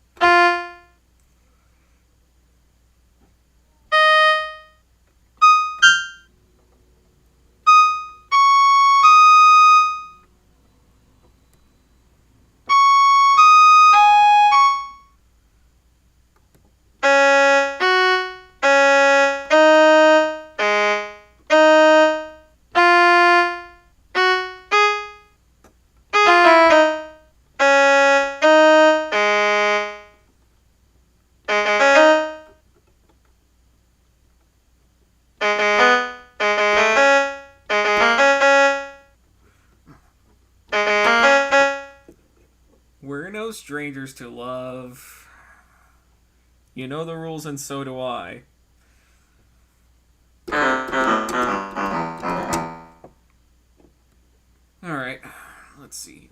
We're no strangers to love. You know the rules, and so do I. Alright, let's see.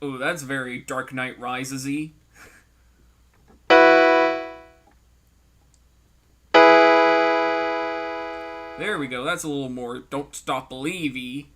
Oh, that's very Dark Knight Rises-y. There we go, that's a little more Don't Stop Believe-y.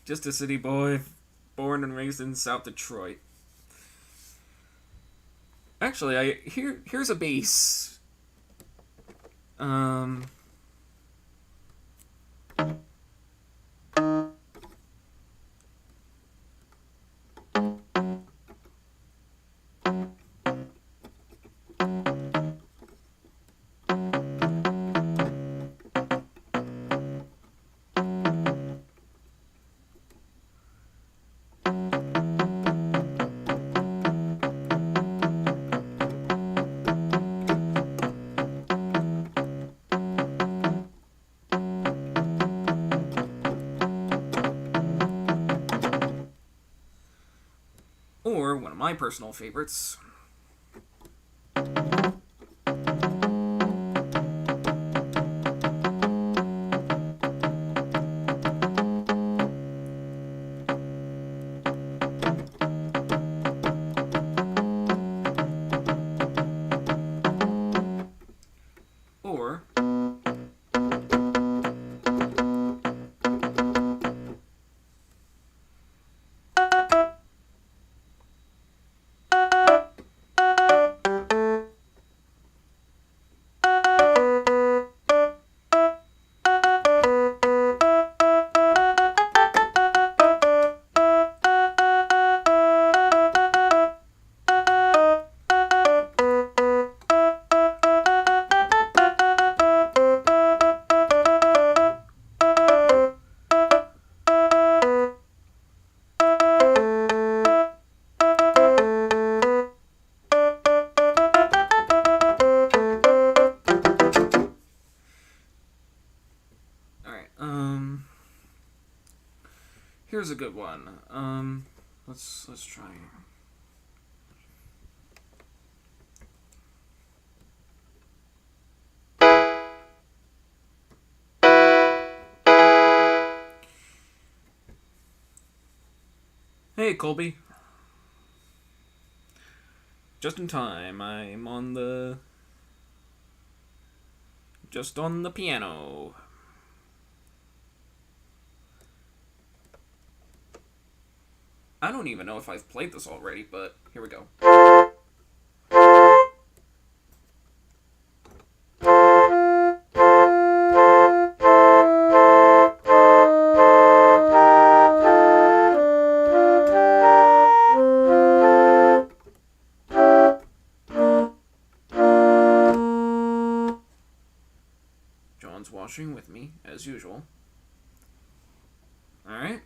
Just a city boy, born and raised in South Detroit. Actually, here's a bass. Or one of my personal favorites. Or here's a good one. Let's try here. Hey, Colby. Just in time. I'm on the... just on the piano. I don't even know if I've played this already, but here we go. John's watching with me, as usual. Alright.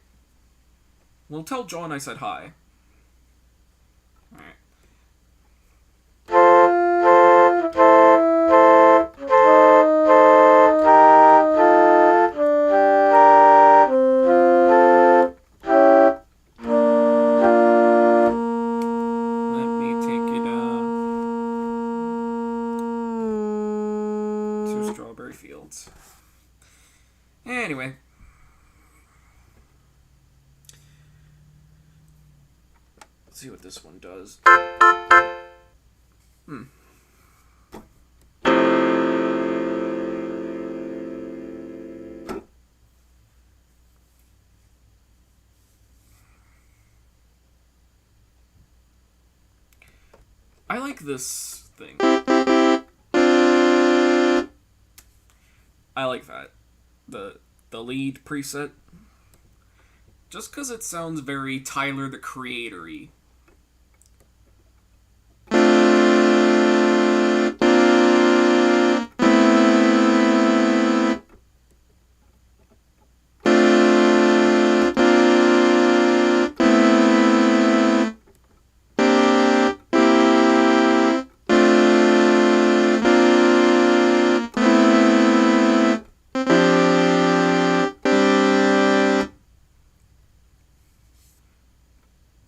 Well, tell John I said hi. Alright. Let me take you down to Strawberry Fields. Anyway. Let's see what this one does. I like this thing. I like that. The lead preset. Just because it sounds very Tyler the Creator-y.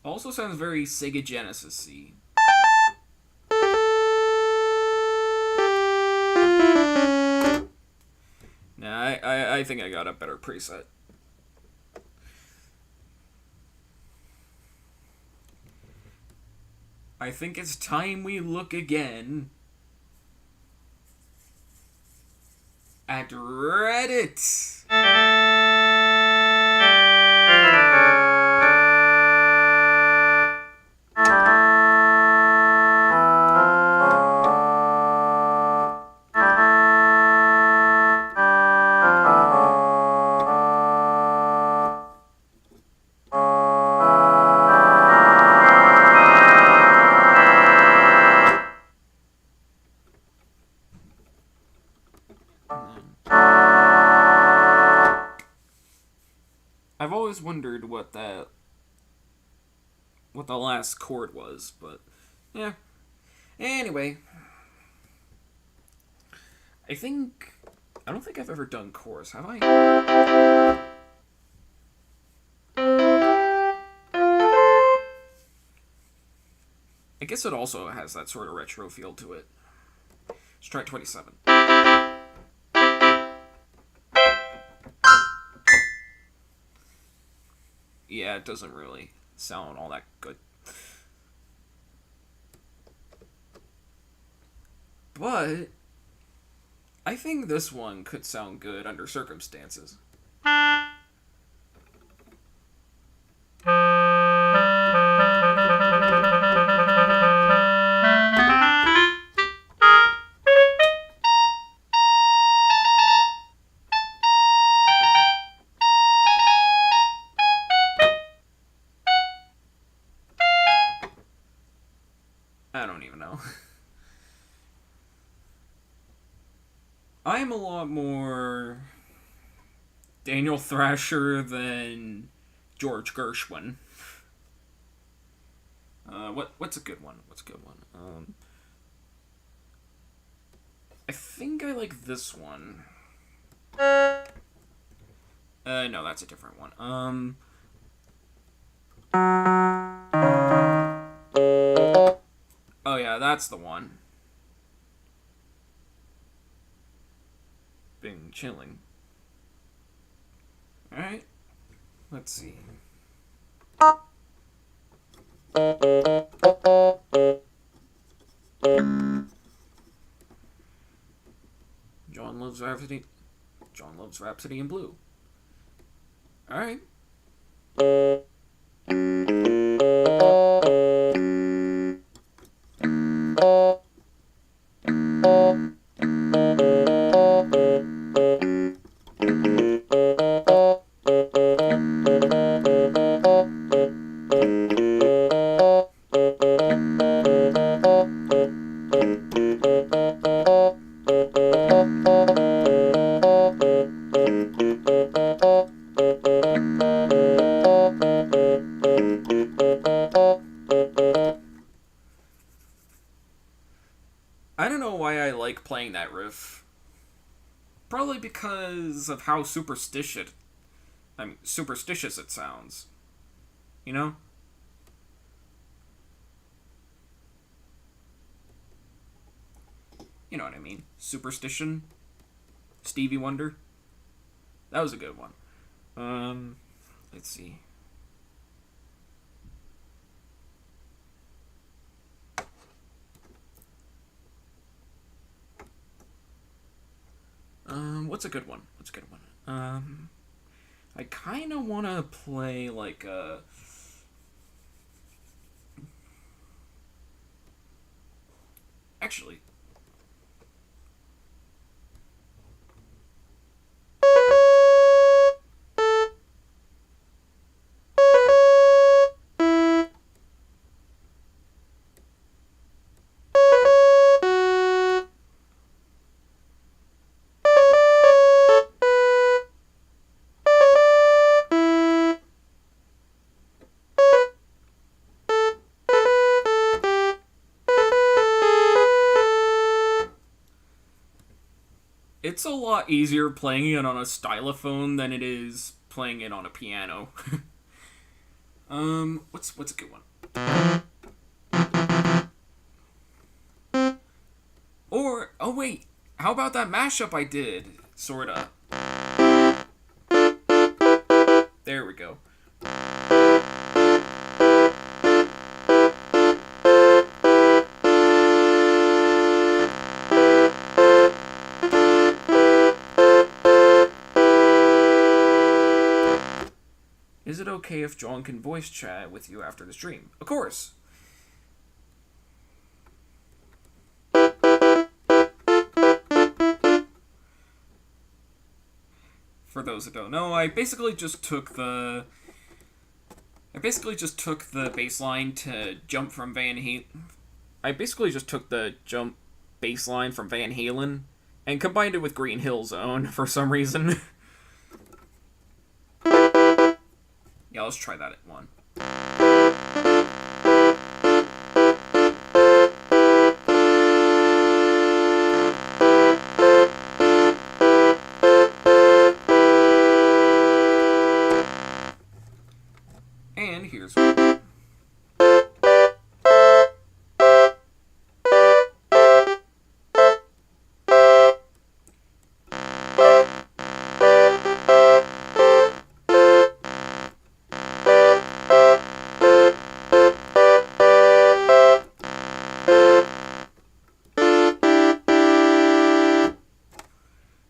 Also sounds very Sega Genesis-y. Nah, I think I got a better preset. I think it's time we look again at Reddit. I've always wondered what the last chord was, but yeah. Anyway, I don't think I've ever done chorus, have I? I guess it also has that sort of retro feel to it. Let's try 27. Yeah, it doesn't really sound all that good. But I think this one could sound good under circumstances. I don't even know. I'm a lot more Daniel Thrasher than George Gershwin. What's a good one? I think I like this one. No, that's a different one. Oh yeah, that's the one. Been chilling. Alright. Let's see. John loves Rhapsody in Blue. Alright. I don't know why I like playing that riff. Probably because of how superstitious it sounds. You know? You know what I mean. Superstition. Stevie Wonder. That was a good one. Let's see. What's a good one? I kind of want to play like a... Actually... It's a lot easier playing it on a stylophone than it is playing it on a piano. What's a good one? Or, oh wait, how about that mashup I did? Sorta. There we go. Is it okay if John can voice chat with you after the stream? Of course. For those that don't know, I basically just took the bass line to jump from Van Halen. I basically just took the jump bass line from Van Halen and combined it with Green Hill Zone for some reason. Yeah, let's try that at one. And here's one.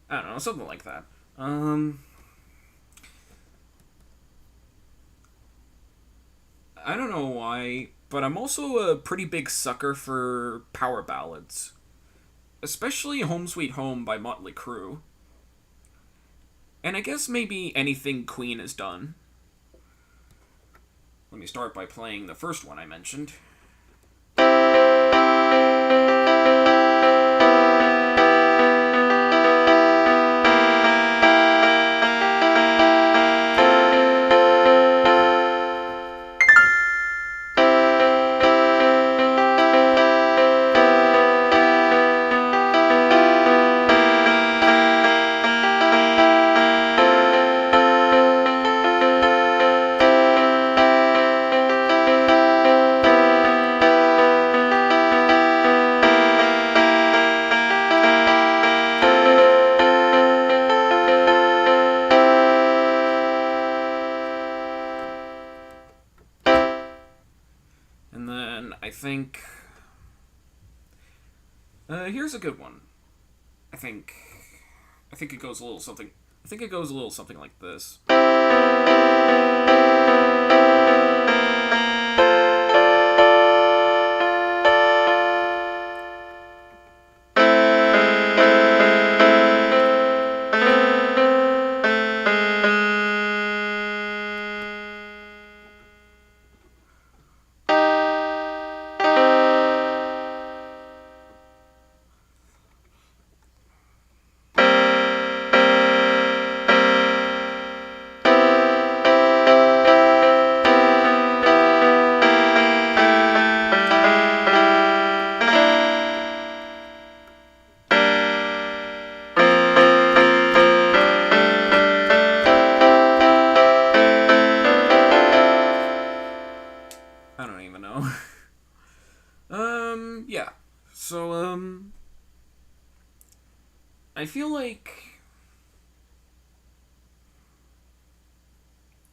I don't know, something like that. I don't know why, but I'm also a pretty big sucker for power ballads. Especially Home Sweet Home by Motley Crue. And I guess maybe anything Queen has done. Let me start by playing the first one I mentioned. And then I think... here's a good one. I think it goes a little something... I think it goes a little something like this. I feel like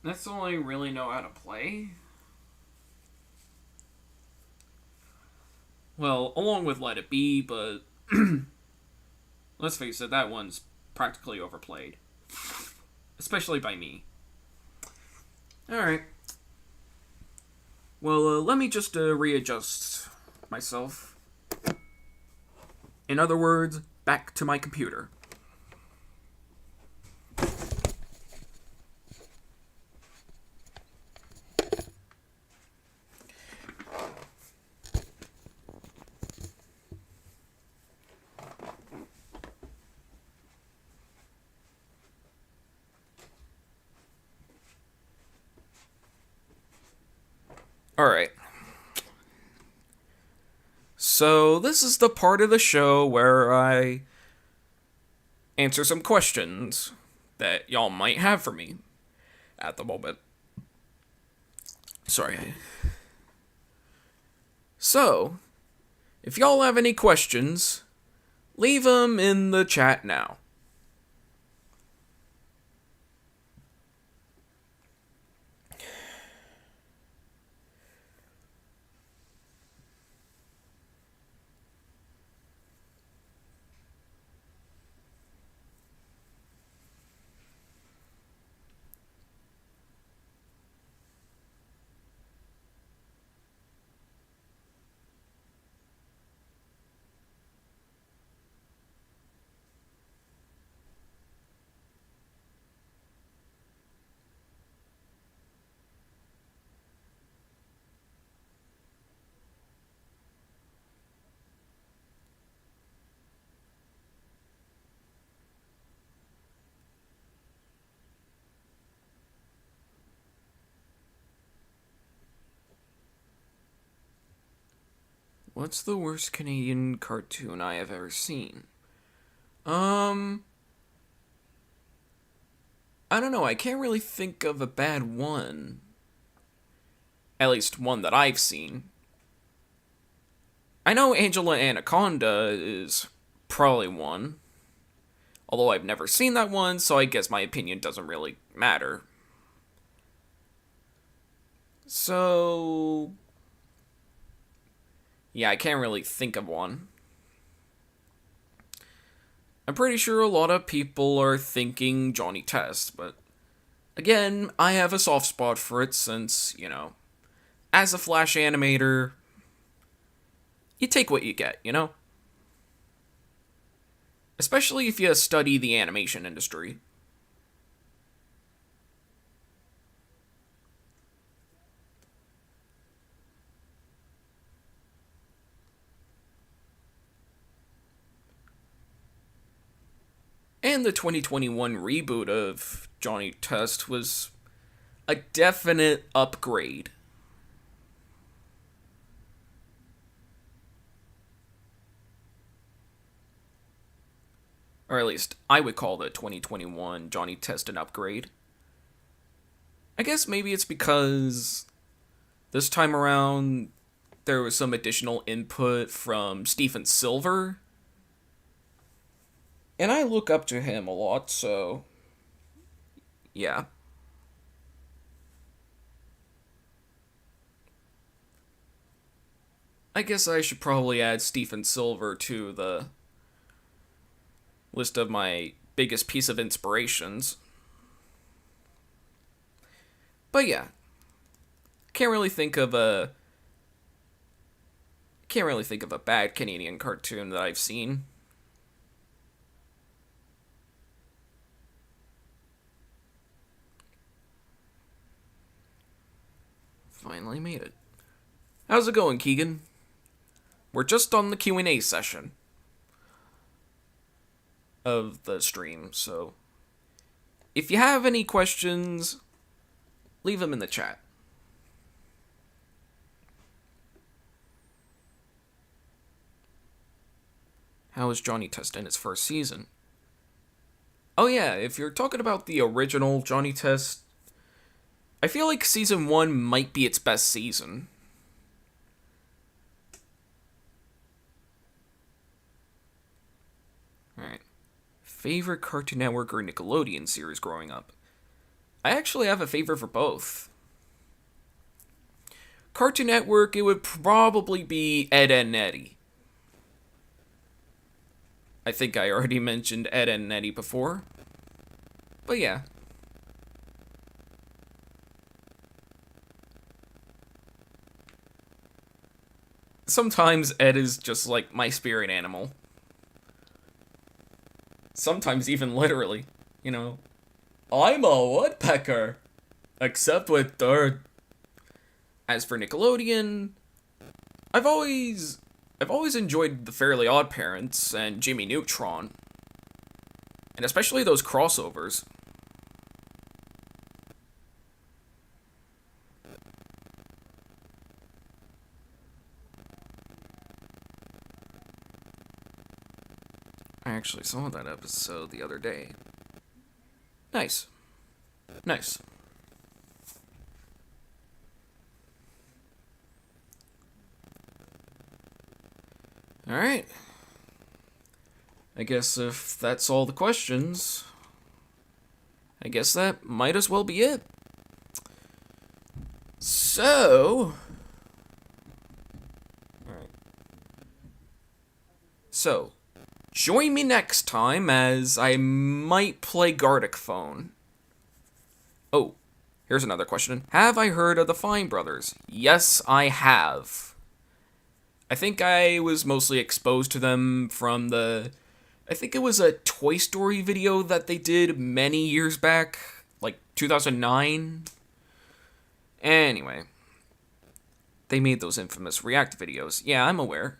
that's all I really know how to play. Well, along with Let It Be, but let's face it, that one's practically overplayed. Especially by me. Alright. Well, let me just readjust myself. In other words, back to my computer. Alright. So, this is the part of the show where I answer some questions that y'all might have for me at the moment. Sorry. So, if y'all have any questions, leave them in the chat now. What's the worst Canadian cartoon I have ever seen? I don't know, I can't really think of a bad one. At least one that I've seen. I know Angela Anaconda is probably one. Although I've never seen that one, so I guess my opinion doesn't really matter. So... yeah, I can't really think of one. I'm pretty sure a lot of people are thinking Johnny Test, but... again, I have a soft spot for it since, as a Flash animator, you take what you get, Especially if you study the animation industry. And the 2021 reboot of Johnny Test was a definite upgrade. Or at least, I would call the 2021 Johnny Test an upgrade. I guess maybe it's because this time around there was some additional input from Stephen Silver. And I look up to him a lot, so... yeah. I guess I should probably add Stephen Silver to the list of my biggest piece of inspirations. But yeah. Can't really think of a bad Canadian cartoon that I've seen. Finally made it. How's it going, Keegan? We're just on the Q&A session of the stream, so if you have any questions, leave them in the chat. How is Johnny Test in its first season? Oh yeah, if you're talking about the original Johnny Test, I feel like season 1 might be its best season. Alright. Favorite Cartoon Network or Nickelodeon series growing up? I actually have a favorite for both. Cartoon Network, it would probably be Ed, Edd n Eddy. I think I already mentioned Ed, Edd n Eddy before. But yeah. Sometimes Ed is just like my spirit animal. Sometimes even literally, you know. I'm a woodpecker. Except with dirt. As for Nickelodeon, I've always enjoyed the Fairly Odd Parents and Jimmy Neutron. And especially those crossovers. I actually saw that episode the other day. Nice. Nice. Alright. I guess if that's all the questions, I guess that might as well be it. So... Alright. So, join me next time as I might play Gartic Phone. Oh, here's another question. Have I heard of the Fine Brothers? Yes, I have. I think I was mostly exposed to them from I think it was a Toy Story video that they did many years back, like 2009. Anyway, they made those infamous React videos. Yeah, I'm aware.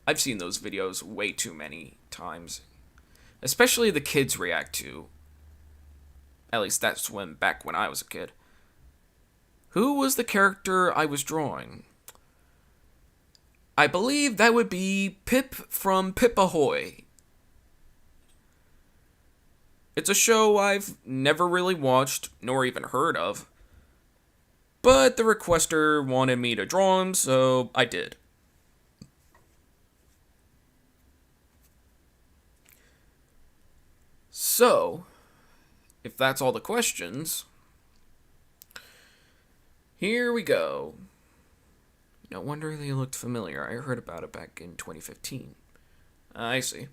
I've seen those videos way too many times. Especially the kids react to. At least that's back when I was a kid. Who was the character I was drawing? I believe that would be Pip from Pip Ahoy. It's a show I've never really watched, nor even heard of. But the requester wanted me to draw him, so I did. So, if that's all the questions, here we go. No wonder they looked familiar. I heard about it back in 2015. I see.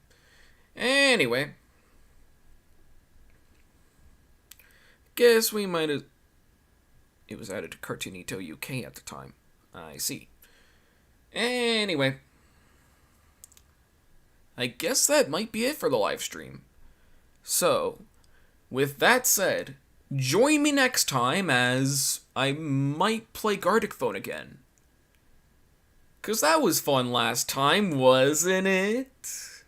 Anyway. Guess we might have... It was added to Cartoonito UK at the time. I see. Anyway. I guess that might be it for the live stream. So, with that said, join me next time as I might play Gartic Phone again. 'Cause that was fun last time, wasn't it?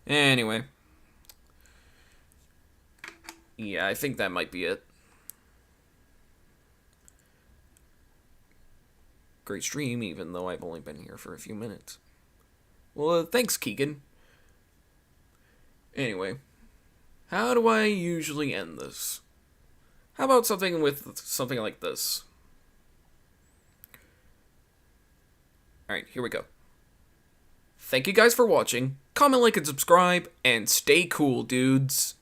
Anyway. Yeah, I think that might be it. Great stream, even though I've only been here for a few minutes. Well, thanks, Keegan. Anyway. How do I usually end this? How about something like this? Alright, here we go. Thank you guys for watching. Comment, like, and subscribe, and stay cool, dudes.